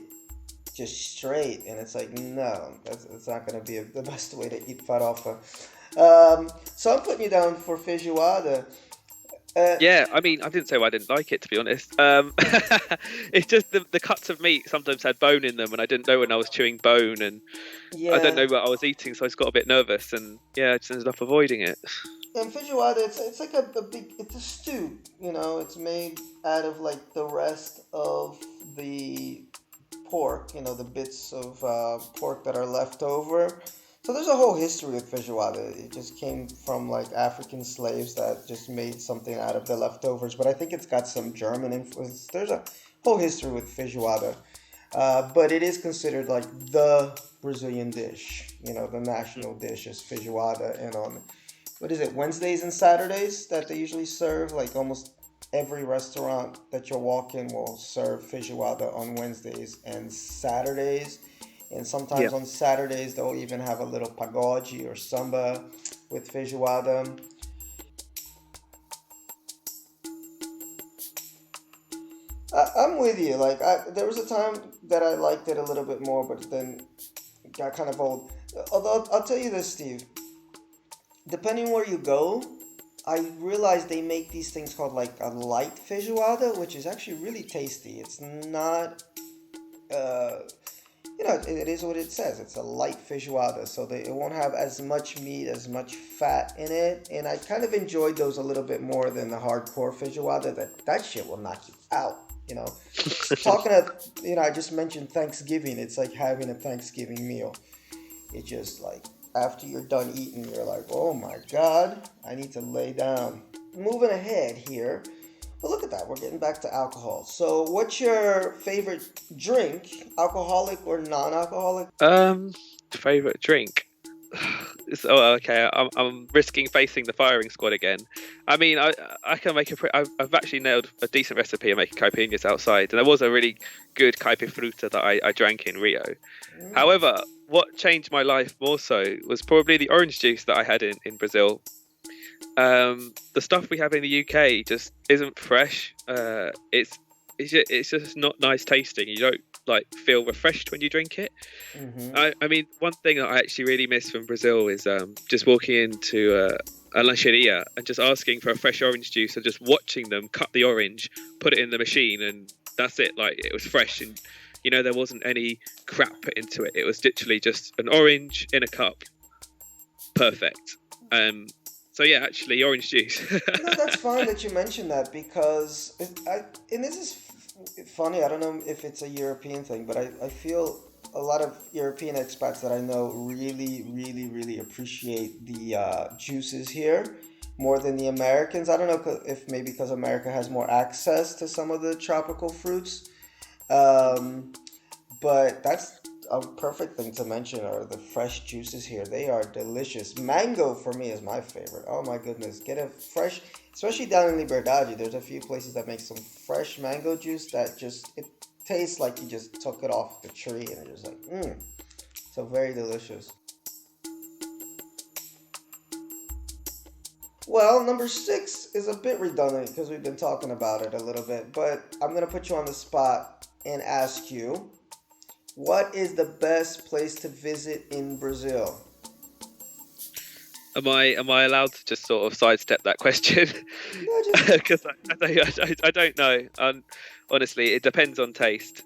just straight, and it's like no, that's not going to be the best way to eat farofa. So I'm putting you down for feijoada. Uh, Yeah, I mean, I didn't say why I didn't like it, to be honest. It's just the cuts of meat sometimes had bone in them, and I didn't know when I was chewing bone, and I don't yeah, know what I was eating, so I just got a bit nervous, and yeah, I just ended up avoiding it. and feijoada, it's like a big, it's a stew. It's made out of like the rest of the pork. The bits of pork that are left over. So there's a whole history with feijoada. It just came from like African slaves that just made something out of the leftovers. But I think it's got some German influence. There's a whole history with feijoada. But it is considered like the Brazilian dish. The national dish is feijoada, and on what is it, Wednesdays and Saturdays that they usually serve. Like almost every restaurant that you'll walk in will serve feijoada on Wednesdays and Saturdays. And Yeah. sometimes on Saturdays they'll even have a little pagode or samba with feijoada. with you. Like, there was a time that I liked it a little bit more, but then got kind of old. Although I'll tell you this, Steve. Depending where you go, I realize they make these things called like a light feijoada, which is actually really tasty. It's not, uh, it is what it says. It's a light feijoada, so it won't have as much meat, as much fat in it. And I kind of enjoyed those a little bit more than the hardcore feijoada. That shit will knock you out. Talking of, I just mentioned Thanksgiving. It's like having a Thanksgiving meal. It just like after you're done eating, you're like, oh my God, I need to lay down. Moving ahead here. But look at that, we're getting back to alcohol. So what's your favorite drink, alcoholic or non-alcoholic? Favorite drink. Okay. I'm risking facing the firing squad again. I mean, I can make I've actually nailed a decent recipe of making caipirinhas outside, and there was a really good caipifruta that I drank in Rio. However, what changed my life more so was probably the orange juice that I had in Brazil. The stuff we have in the UK just isn't fresh. It's just not nice tasting. You don't like feel refreshed when you drink it. I mean, one thing that I actually really miss from Brazil is just walking into a lancheria and just asking for a fresh orange juice and just watching them cut the orange, put it in the machine, and that's it. Like, it was fresh, and there wasn't any crap put into it. It was literally just an orange in a cup. Perfect. So yeah, actually, orange juice. That's fine that you mentioned that, because and this is funny. I don't know if it's a European thing, but I feel a lot of European expats that I know really, really, really appreciate the juices here more than the Americans. I don't know if maybe because America has more access to some of the tropical fruits. But that's a perfect thing to mention, are the fresh juices here. They are delicious. Mango for me is my favorite. Oh my goodness. Get a fresh, especially down in Liberdade, there's a few places that make some fresh mango juice that it tastes like you just took it off the tree, and it's just like, so very delicious. Well, number 6 is a bit redundant because we've been talking about it a little bit, but I'm going to put you on the spot and ask you, what is the best place to visit in Brazil? Am I allowed to just sort of sidestep that question? Because I don't know. Honestly, it depends on taste.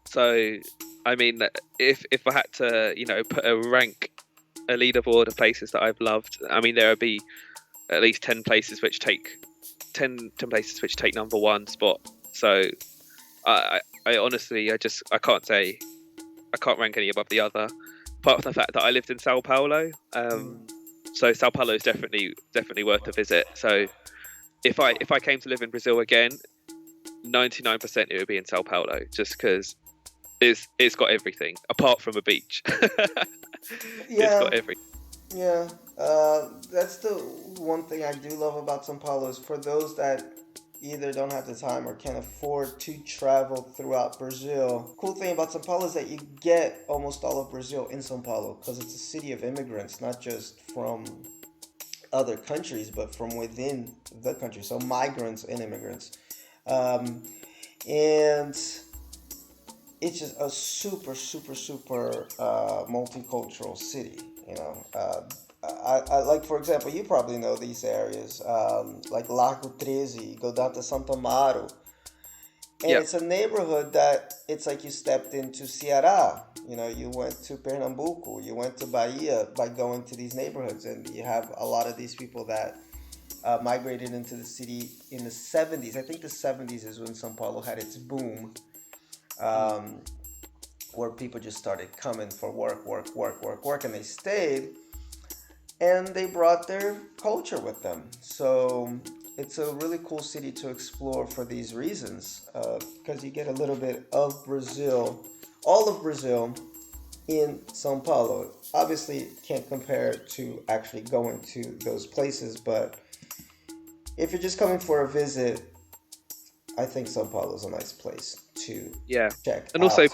So, I mean, if I had to, put a leaderboard of places that I've loved, I mean, there would be at least 10 places which take 10 places which take number one spot. So, I honestly, I can't say, I can't rank any above the other, apart from the fact that I lived in Sao Paulo. So Sao Paulo is definitely worth a visit. So if I came to live in Brazil again, 99% it would be in Sao Paulo, just because it's got everything apart from a beach. It's got everything. Yeah, that's the one thing I do love about Sao Paulo, is for those that either don't have the time or can't afford to travel throughout Brazil. Cool thing about Sao Paulo is that you get almost all of Brazil in Sao Paulo, because it's a city of immigrants, not just from other countries, but from within the country. So migrants and immigrants. And it's just a super, super, super multicultural city, I like, for example, you probably know these areas, like Lago 13, go down to Santo Amaro. And It's a neighborhood that it's like you stepped into Ceará. You went to Pernambuco, you went to Bahia by going to these neighborhoods. And you have a lot of these people that migrated into the city in the 70s. I think the 70s is when Sao Paulo had its boom, where people just started coming for work, and they stayed. And they brought their culture with them. So it's a really cool city to explore for these reasons, because you get a little bit of Brazil, all of Brazil, in Sao Paulo. Obviously, can't compare to actually going to those places, but if you're just coming for a visit, I think Sao Paulo is a nice place to check and out. Also,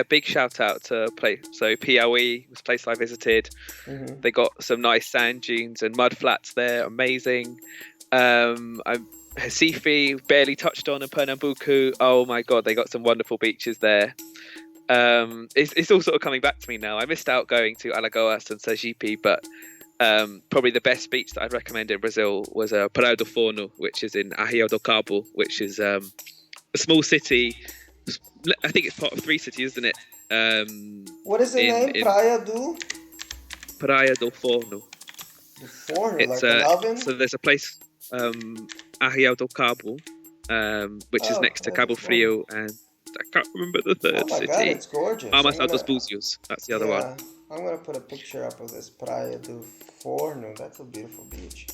big shout out to place. So Piauí was a place I visited. They got some nice sand dunes and mud flats there, amazing. Recife, barely touched on, and Pernambuco. Oh my God, they got some wonderful beaches there. It's all sort of coming back to me now. I missed out going to Alagoas and Sergipe, but probably the best beach that I'd recommend in Brazil was Praia do Forno, which is in Arraial do Cabo, which is a small city. I think it's part of three cities, isn't it? What is the name? In Praia do Praia do Forno. Forno, It's like an oven? so there's a place, Arraial do Cabo, which is Oh, next to Praia do Cabo Forno. Frio, and I can't remember the Oh third my God, city. it's gorgeous. Armação dos Búzios. That's the other one. Yeah, I'm gonna put a picture up of this Praia do Forno. That's a beautiful beach.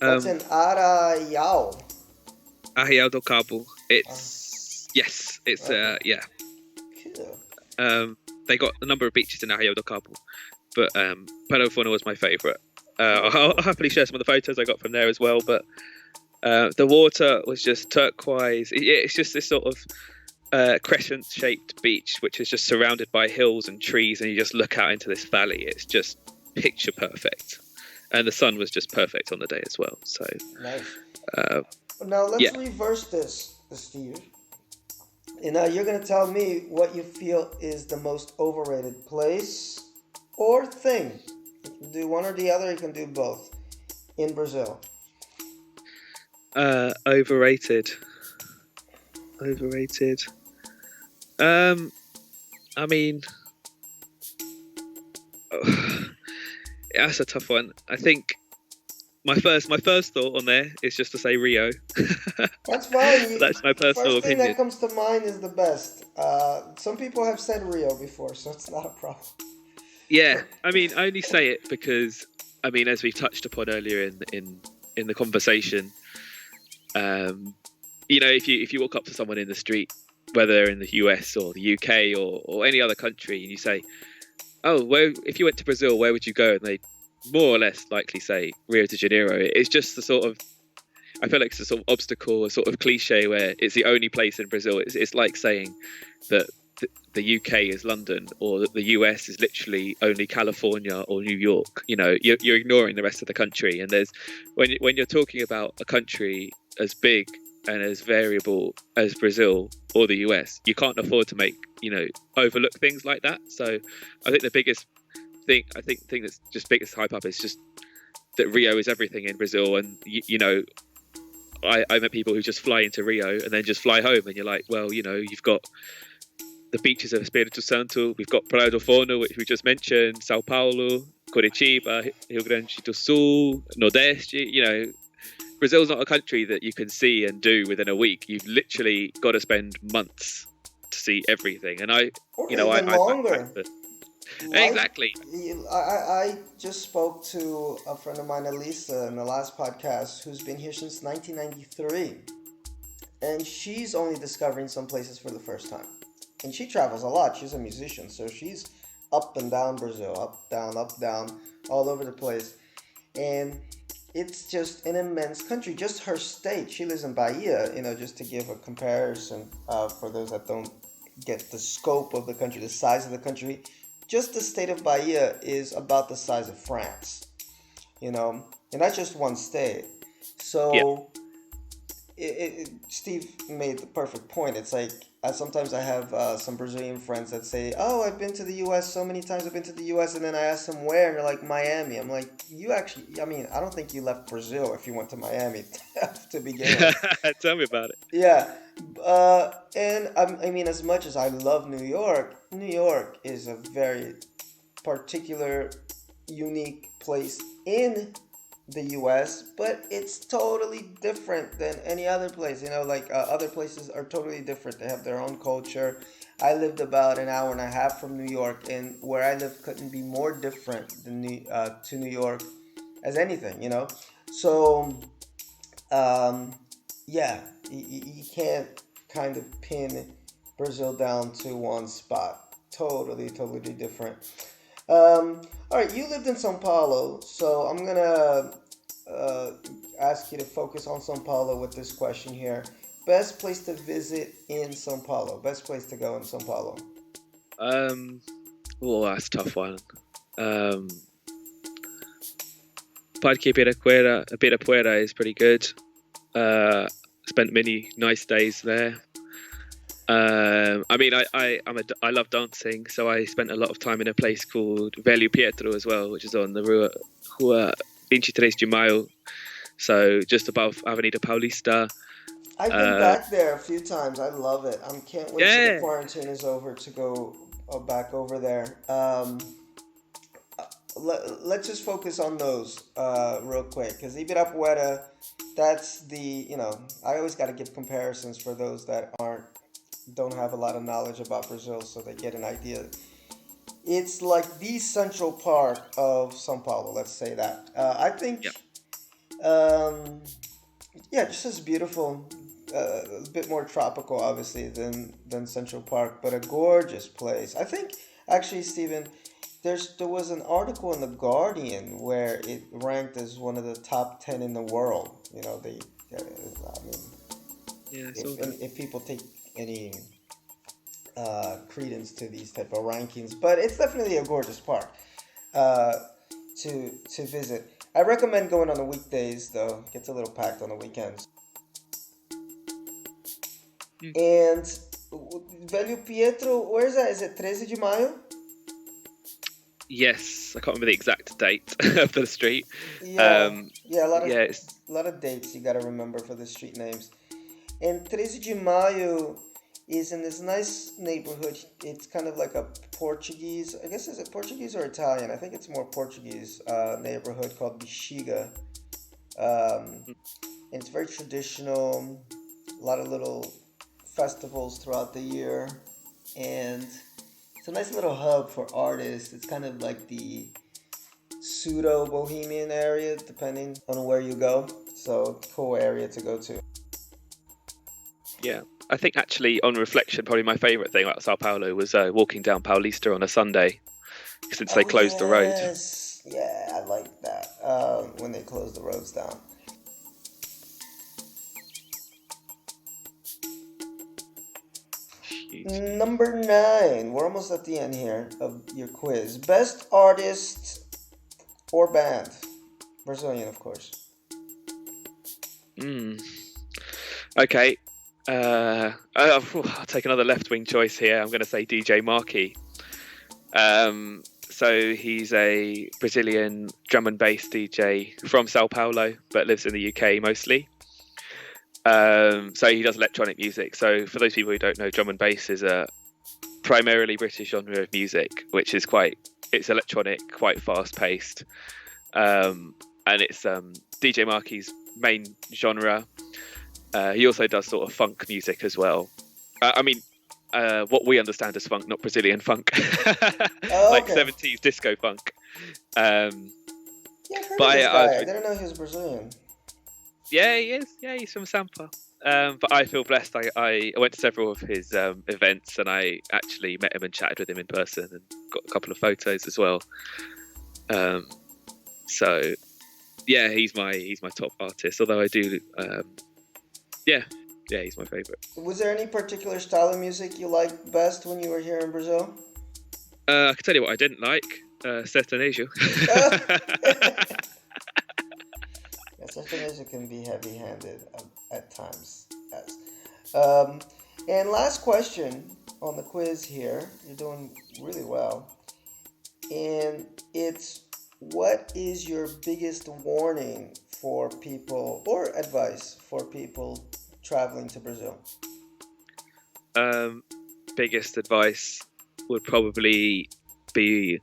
That's in Arraial. Arraial do Cabo. Uh, It's okay. yeah. Cool. They got a number of beaches in Arraial do Cabo, but Praia do Forno was my favourite. I'll happily share some of the photos I got from there as well. But the water was just turquoise. It's just this sort of crescent-shaped beach, which is just surrounded by hills and trees, and you just look out into this valley. It's just picture perfect, and the sun was just perfect on the day as well. So Nice. uh, Now let's yeah, reverse this, Steve. And now you're gonna tell me what you feel is the most overrated place or thing. You can do one or the other. You can do both in Brazil. overrated. I mean, that's a tough one. I think my first thought on there is just to say Rio. That's fine. That's my The personal first thing that opinion. comes to mind is the best. Some people have said Rio before, so it's not a problem. Yeah, I mean, I only say it because, I mean, as we've touched upon earlier in the conversation, if you walk up to someone in the street, whether they're in the US or the UK or any other country, and you say, "Oh, if you went to Brazil, where would you go?" and they more or less likely say Rio de Janeiro. It's just the sort of, I feel like it's a sort of obstacle, a sort of cliche where it's the only place in Brazil. It's like saying that the UK is London, or that the US is literally only California or New York. You're ignoring the rest of the country. And there's when you're talking about a country as big and as variable as Brazil or the US, you can't afford to overlook things like that. So I think the biggest thing that's just biggest hype up is just that Rio is everything in Brazil, and I met people who just fly into Rio and then just fly home, and you're like, well, you've got the beaches of Espírito Santo, we've got Praia do Forno, which we just mentioned, Sao Paulo, Curitiba, Rio Grande do Sul, Nordeste. Brazil's not a country that you can see and do within a week. You've literally got to spend months to see everything. And Or even longer. Life, exactly. I just spoke to a friend of mine, Elisa, in the last podcast, who's been here since 1993. And she's only discovering some places for the first time. And she travels a lot. She's a musician, so she's up and down Brazil, up, down, all over the place. And it's just an immense country. Just her state. She lives in Bahia, just to give a comparison for those that don't get the scope of the country, the size of the country. Just the state of Bahia is about the size of France, and that's just one state. So, Steve made the perfect point. It's like sometimes I have some Brazilian friends that say, "Oh, I've been to the U.S. so many times. I've been to the U.S." And then I ask them where, and they're like, "Miami." I'm like, "You actually? I mean, I don't think you left Brazil if you went to Miami to begin with." Tell me about it. Yeah, and I mean, as much as I love New York is a very particular, unique place in the U.S., but it's totally different than any other place. Other places are totally different. They have their own culture. I lived about an hour and a half from New York, and where I live couldn't be more different than to New York as anything. So, yeah, you can't kind of pin Brazil down to one spot. Totally, totally different. All right, you lived in São Paulo, so I'm gonna ask you to focus on São Paulo with this question here. Best place to visit in São Paulo. Best place to go in São Paulo. Oh, that's a tough one. Parque Ibirapuera is pretty good. Spent many nice days there. I mean, I love dancing, so I spent a lot of time in a place called Velho Pietro as well, which is on the Rua 23 de Maio, so just above Avenida Paulista. I've been back there a few times. I love it. I can't wait till the Yeah, quarantine is over to go back over there. Let's just focus on those real quick because Ibirapuera, that's I always got to give comparisons for those that don't have a lot of knowledge about Brazil so they get an idea. It's like the central part of Sao Paulo, let's say that. I think, yeah, um, yeah, just as beautiful, a bit more tropical, obviously, than Central Park, but a gorgeous place. I think, actually, Stephen, there was an article in the Guardian where it ranked as one of the top 10 in the world. I mean, yeah. I saw that. if people take any credence to these type of rankings, but it's definitely a gorgeous park uh, to visit. I recommend going on the weekdays though; gets a little packed on the weekends. Mm. And Velho Pietro, where is that? Is it 13 de Maio? Yes, I can't remember the exact date of the street. Yeah, Um, yeah, yeah, it's a lot of dates you gotta remember for the street names. And 13 de Maio is in this nice neighborhood. It's kind of like a Portuguese, I guess, is it Portuguese or Italian? I think it's more Portuguese neighborhood called Bexiga. Um, and it's very traditional. A lot of little festivals throughout the year, and it's a nice little hub for artists. It's kind of like the pseudo bohemian area, depending on where you go. So, cool area to go to. yeah. I think actually, on reflection, probably my favourite thing about Sao Paulo was walking down Paulista on a Sunday, since they Oh closed the road. yes, yeah, I like that. When they close the roads down. Hugely. Number 9. We're almost at the end here of your quiz. Best artist or band? Brazilian, of course. Mm. Okay. I'll take another left-wing choice here. I'm going to say DJ Marquis. So he's a Brazilian drum and bass DJ from Sao Paulo, but lives in the UK mostly. So he does electronic music. So for those people who don't know, drum and bass is a primarily British genre of music, which is it's electronic, quite fast-paced, and it's DJ Marquis' main genre. He also does sort of funk music as well. I mean, what we understand as funk, not Brazilian funk, Oh, like okay. 70s disco funk. Um, Yeah, I've heard but of this guy. I I didn't know he was Brazilian. yeah, he is. Yeah, he's from Sampa. But I feel blessed. I went to several of his events, and I actually met him and chatted with him in person, and got a couple of photos as well. Um, so yeah, he's my top artist. Although I do, yeah, he's my favorite. Was there any particular style of music you liked best when you were here in Brazil? I can tell you what I didn't like. Sertanejo. Yeah, such music can be heavy-handed at times. Yes. Um, and last question on the quiz here. You're doing really well. And it's, what is your biggest warning for people or advice for people traveling to Brazil? um, Biggest advice would probably be,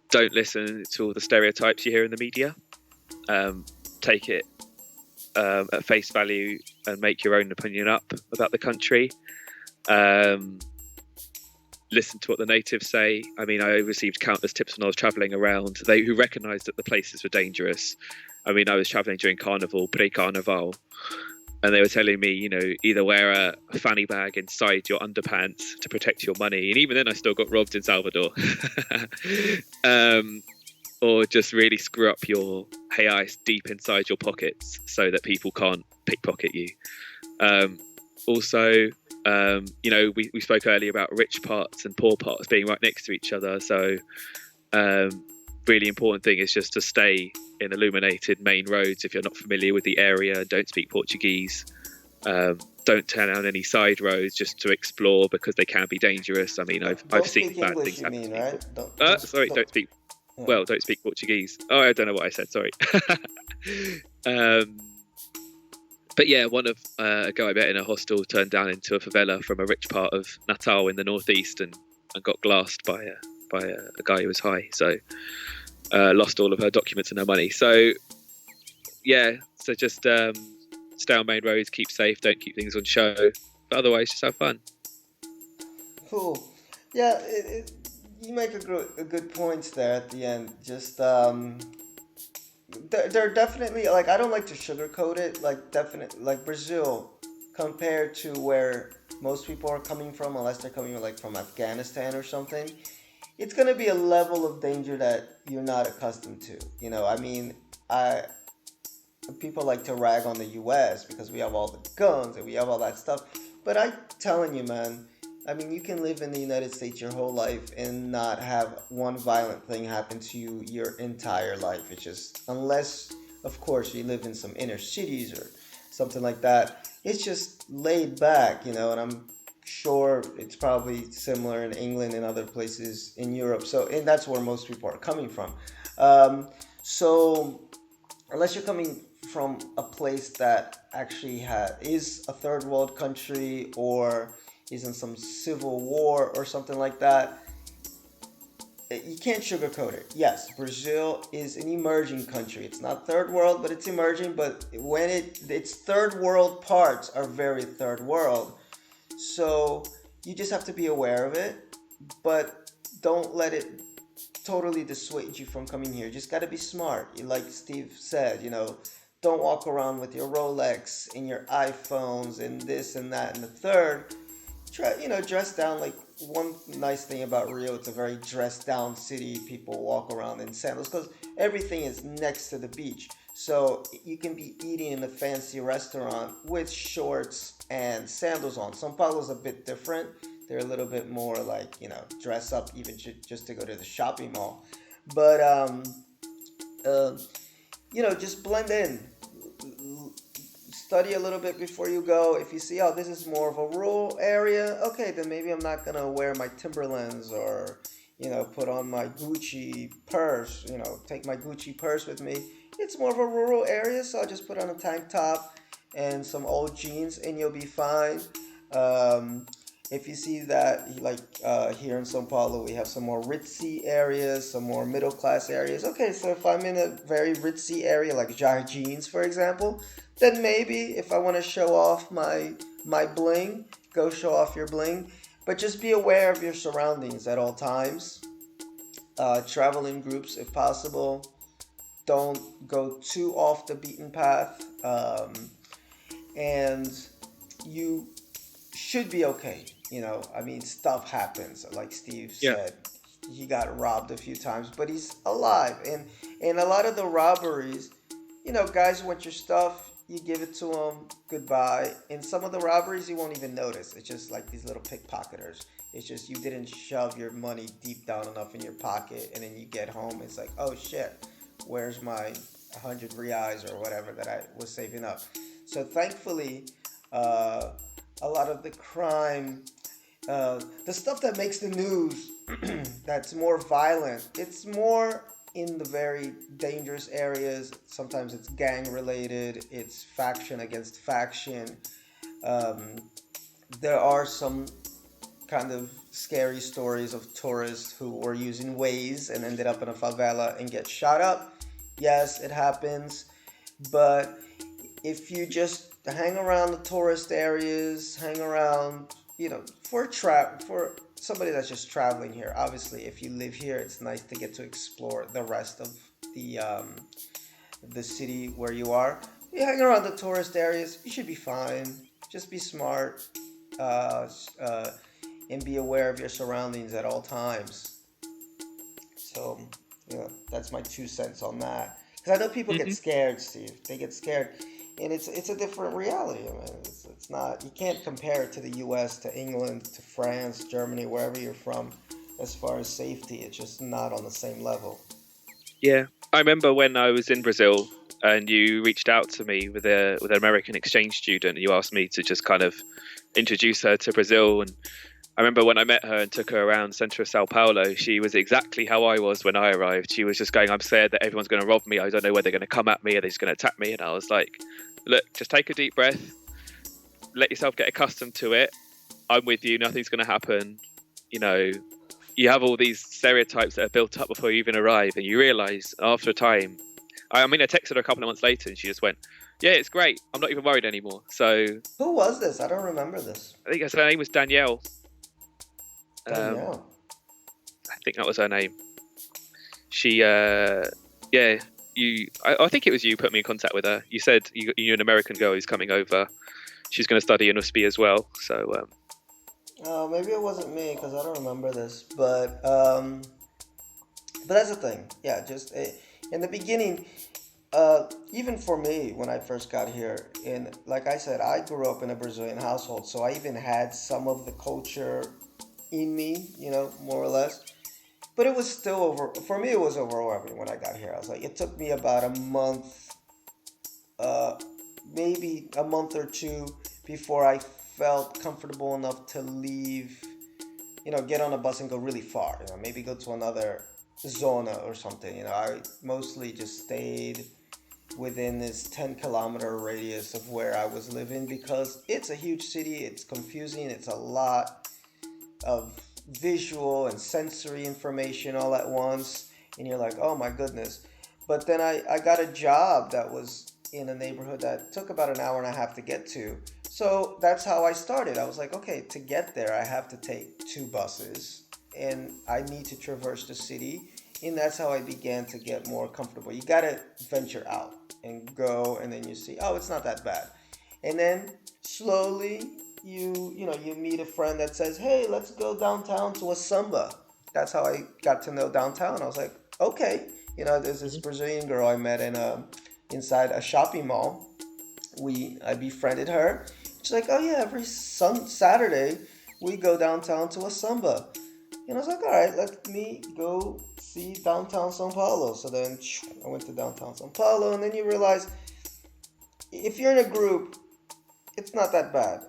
don't listen to all the stereotypes you hear in the media. Take it at face value and make your own opinion up about the country. Listen to what the natives say. I mean, I received countless tips when I was traveling around, who recognized that the places were dangerous. I mean, I was traveling during Carnival, pre-Carnival, and they were telling me, either wear a fanny bag inside your underpants to protect your money. And even then, I still got robbed in Salvador. Or just really screw up your reais deep inside your pockets so that people can't pickpocket you. Also, we spoke earlier about rich parts and poor parts being right next to each other. So really important thing is just to stay in illuminated main roads if you're not familiar with the area. Don't speak Portuguese. Don't turn down any side roads just to explore because they can be dangerous. I mean, I've Don't seen speak bad English, things you happen to mean, people. right? Don't Sorry, don't. don't speak. Yeah. Well, don't speak Portuguese. Oh, I don't know what I said. Sorry. um, but yeah, one of a guy I met in a hostel turned down into a favela from a rich part of Natal in the northeast, and got glassed by a guy who was high. So lost all of her documents and her money. So yeah, so just stay on main roads, keep safe, don't keep things on show. But otherwise, just have fun. Cool. Yeah, you make a good points there at the end. Just they're definitely like I don't like to sugarcoat it. Like definitely like Brazil compared to where most people are coming from, unless they're coming like from Afghanistan or something. It's gonna be a level of danger that you're not accustomed to. You know, I mean, I people like to rag on the U.S. because we have all the guns and we have all that stuff. But I telling you, man, I mean, you can live in the United States your whole life and not have one violent thing happen to you your entire life. It's just unless, of course, you live in some inner cities or something like that. It's just laid back, you know. And I'm sure it's probably similar in England and other places in Europe. So, and that's where most people are coming from. So unless you're coming from a place that actually is a third world country or is in some civil war or something like that, you can't sugarcoat it. Yes, Brazil is an emerging country. It's not third world, but it's emerging. But when its third world parts are very third world, so you just have to be aware of it, but don't let it totally dissuade you from coming here. You just got to be smart. Like Steve said, you know, don't walk around with your Rolex and your iPhones and this and that and the third. Try, you know, dress down. Like one nice thing about Rio, it's a very dressed down city. People walk around in sandals because everything is next to the beach. So you can be eating in a fancy restaurant with shorts and sandals on. São Paulo's a bit different. They're a little bit more like, you know, dress up even just to go to the shopping mall. But uh, you know, just blend in. Study a little bit before you go. If you see, oh, this is more of a rural area, okay, then maybe I'm not gonna wear my Timberlands or, you know, put on my Gucci purse. You know, take my Gucci purse with me. It's more of a rural area, so I'll just put on a tank top and some old jeans, and you'll be fine. Um, if you see that, like here in São Paulo, we have some more ritzy areas, some more middle class areas. Okay, so if I'm in a very ritzy area, like Jardins, for example, then maybe if I want to show off my bling, go show off your bling. But just be aware of your surroundings at all times. Travel in groups if possible. Don't go too off the beaten path. And you should be okay. You know, I mean, stuff happens. Like Steve Yeah. said, he got robbed a few times, but he's alive. And a lot of the robberies, you know, guys want your stuff, you give it to them, goodbye. In some of the robberies, you won't even notice. It's just like these little pickpocketers. It's just you didn't shove your money deep down enough in your pocket, and then you get home. It's like, oh shit, where's my 100 reais or whatever that I was saving up? So thankfully, uh, a lot of the crime, the stuff that makes the news, that's more violent, it's more in the very dangerous areas. Sometimes it's gang related, it's faction against faction. Um, there are some kind of scary stories of tourists who were using Waze and ended up in a favela and get shot up. Yes, it happens, but if you just hang around the tourist areas, hang around, you know, for somebody that's just traveling here. Obviously, if you live here, it's nice to get to explore the rest of the city where you are. You hang around the tourist areas, you should be fine. Just be smart, uh, uh, and be aware of your surroundings at all times. So, that's my 2 cents on that. Because I know people get Hmm. scared, Steve. They get scared, and it's a different reality. I mean, it's not, you can't compare it to the U.S., to England, to France, Germany, wherever you're from. As far as safety, it's just not on the same level. Yeah, I remember when I was in Brazil and you reached out to me with an American exchange student, and you asked me to just kind of introduce her to Brazil. And I remember when I met her and took her around center of Sao Paulo, she was exactly how I was when I arrived. She was just going, "I'm scared that everyone's going to rob me. I don't know where they're going to come at me. Are they just going to attack me?" And I was like, "Look, just take a deep breath, let yourself get accustomed to it. I'm with you. Nothing's going to happen. You know, you have all these stereotypes that are built up before you even arrive, and you realize after a time." I mean, I texted her a couple of months later, and she just went, "Yeah, it's great. I'm not even worried anymore." So Who was this? I don't remember this. I think her name was Danielle. Um, Danielle. I think that was her name. She, yeah, I think it was you put me in contact with her. You said you knew an American girl who's coming over. She's going to study in USP as well. So Maybe it wasn't me because I don't remember this. But that's the thing. Yeah, just in the beginning, even for me when I first got here, and like I said, I grew up in a Brazilian household, so I even had some of the culture in me, more or less. But it was still over for me. It was overwhelming when I got here. I was like, it took me about a month, uh, maybe a month or two before I felt comfortable enough to leave. Get on a bus and go really far. Maybe go to another zona or something. I mostly just stayed within this 10-kilometer radius of where I was living because it's a huge city. It's confusing. It's a lot of visual and sensory information all at once, and you're like, oh my goodness. But then I got a job that was in a neighborhood that took about an hour and a half to get to. So that's how I started. I was like, okay, to get there I have to take two buses and I need to traverse the city. And that's how I began to get more comfortable. You gotta venture out and go, and then you see, oh, it's not that bad. And then slowly you meet a friend that says, hey, let's go downtown to a samba. That's how I got to know downtown. I was like, okay. There's this Brazilian girl I met inside a shopping mall. I befriended her. She's like, oh yeah, every Saturday we go downtown to a samba. And I was like, all right, let me go see downtown São Paulo. So then I went to downtown São Paulo, and then you realize if you're in a group, it's not that bad.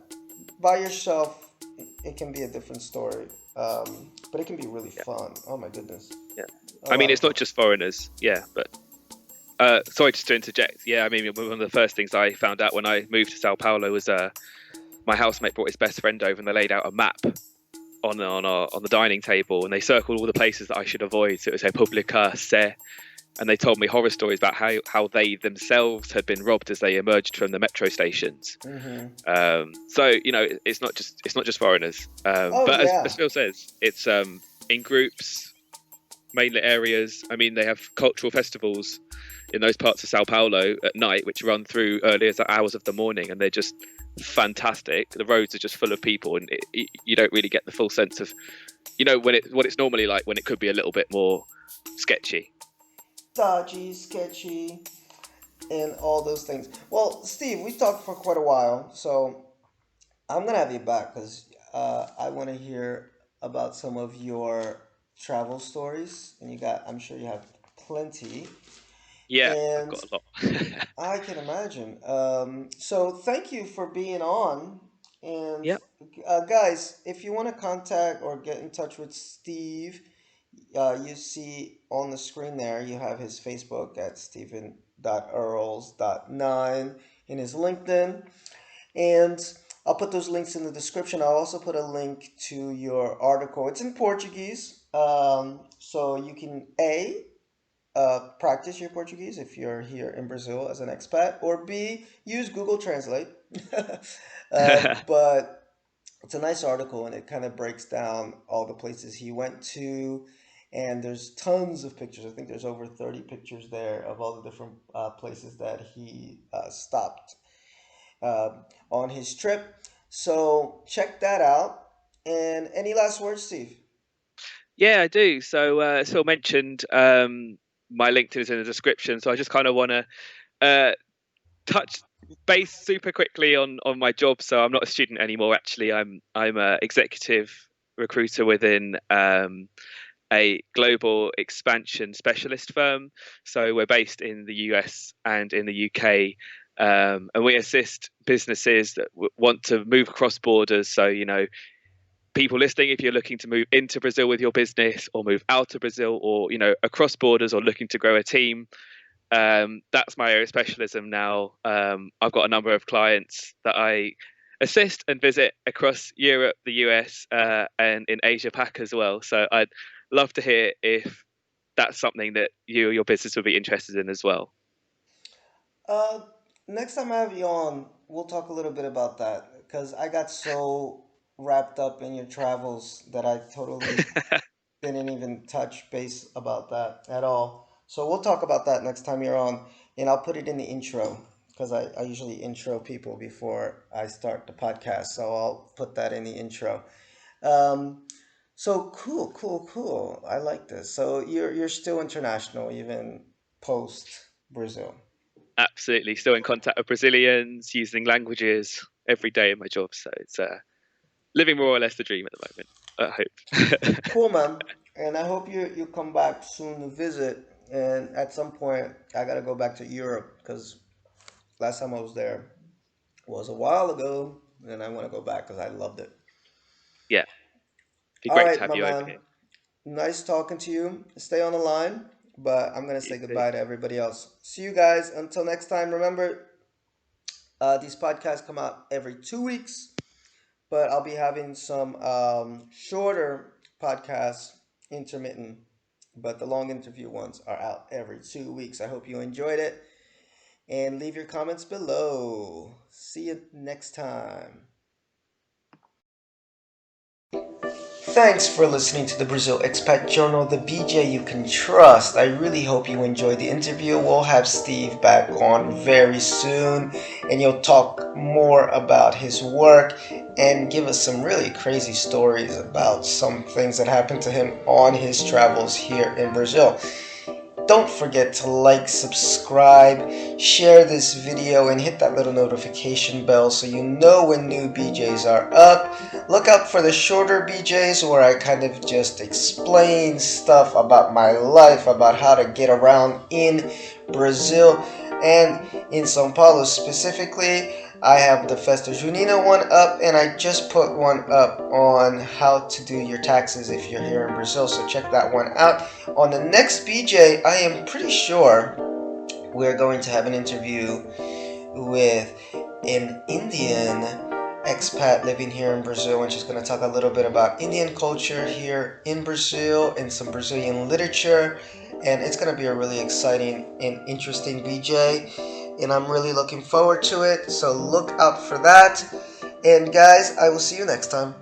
By yourself, it can be a different story. But it can be really yeah, fun. Oh my goodness. yeah. A I mean, lot of it's not fun. just foreigners. Yeah, but sorry just to interject. Yeah, I mean, one of the first things I found out when I moved to Sao Paulo was my housemate brought his best friend over, and they laid out a map on the dining table, and they circled all the places that I should avoid. So it was Republica, Se, and they told me horror stories about how they themselves had been robbed as they emerged from the metro stations. Mm-hmm. So it's not just foreigners. Oh But as yeah. Phil says, it's in groups, mainly areas. I mean, they have cultural festivals in those parts of Sao Paulo at night, which run through early hours of the morning, and they're just fantastic. The roads are just full of people, and you don't really get the full sense of, what it's normally like when it could be a little bit more sketchy. Dodgy, sketchy, and all those things. Well, Steve, we talked for quite a while, so I'm gonna have you back because I want to hear about some of your travel stories, and I'm sure you have plenty. Yeah, I've And got a lot. I can imagine. So thank you for being on. And Yeah. guys, if you want to contact or get in touch with Steve, you see on the screen there, you have his Facebook at Stephen.Earls.9 in his LinkedIn. And I'll put those links in the description. I'll also put a link to your article. It's in Portuguese, so you can practice your Portuguese if you're here in Brazil as an expat, or B, use Google Translate. But it's a nice article, and it kind of breaks down all the places he went to. And there's tons of pictures. I think there's over 30 pictures there of all the different places that he stopped uh, on his trip. So check that out. And any last words, Steve? Yeah, I do. So, as Phil mentioned, my LinkedIn is in the description. So I just kind of want to uh, touch base super quickly on my job. So I'm not a student anymore. Actually, I'm a executive recruiter within a global expansion specialist firm. So we're based in the US and in the UK, and we assist businesses that want to move across borders. So, people listening, if you're looking to move into Brazil with your business or move out of Brazil, or, across borders, or looking to grow a team, that's my area of specialism now. I've got a number of clients that I assist and visit across Europe, the US, and in Asia Pac as well. So I'd love to hear if that's something that your business would be interested in as well. Uh, Next time I have you on, we'll talk a little bit about that because I got so wrapped up in your travels that I totally didn't even touch base about that at all. So we'll talk about that next time you're on, and I'll put it in the intro because I usually intro people before I start the podcast. So I'll put that in the intro. Um, so cool, cool, cool. I like this. So you're still international even post Brazil. Absolutely, still in contact with Brazilians, using languages every day in my job. So it's living more or less the dream at the moment, I hope. Cool, man. And I hope you come back soon to visit. And at some point, I gotta go back to Europe because last time I was there was a while ago, and I want to go back because I loved it. Yeah, be All great to right, have my you over man. here. Nice talking to you. Stay on the line, but I'm gonna You say too. goodbye to everybody else. See you guys. Until next time, remember, these podcasts come out every 2 weeks, but I'll be having some shorter podcasts, intermittent, but the long interview ones are out every 2 weeks. I hope you enjoyed it, and leave your comments below. See you next time. Thanks for listening to the Brazil Expat Journal, the BJ you can trust. I really hope you enjoyed the interview. We'll have Steve back on very soon, and you'll talk more about his work and give us some really crazy stories about some things that happened to him on his travels here in Brazil. Don't forget to like, subscribe, share this video, and hit that little notification bell so you know when new BJs are up. Look out for the shorter BJs where I kind of just explain stuff about my life, about how to get around in Brazil and in Sao Paulo specifically. I have the Festa Junina one up, and I just put one up on how to do your taxes if you're here in Brazil, so check that one out. On the next BJ, I am pretty sure we're going to have an interview with an Indian expat living here in Brazil, and she's going to talk a little bit about Indian culture here in Brazil and some Brazilian literature, and it's going to be a really exciting and interesting BJ, and I'm really looking forward to it, so look out for that. And guys, I will see you next time.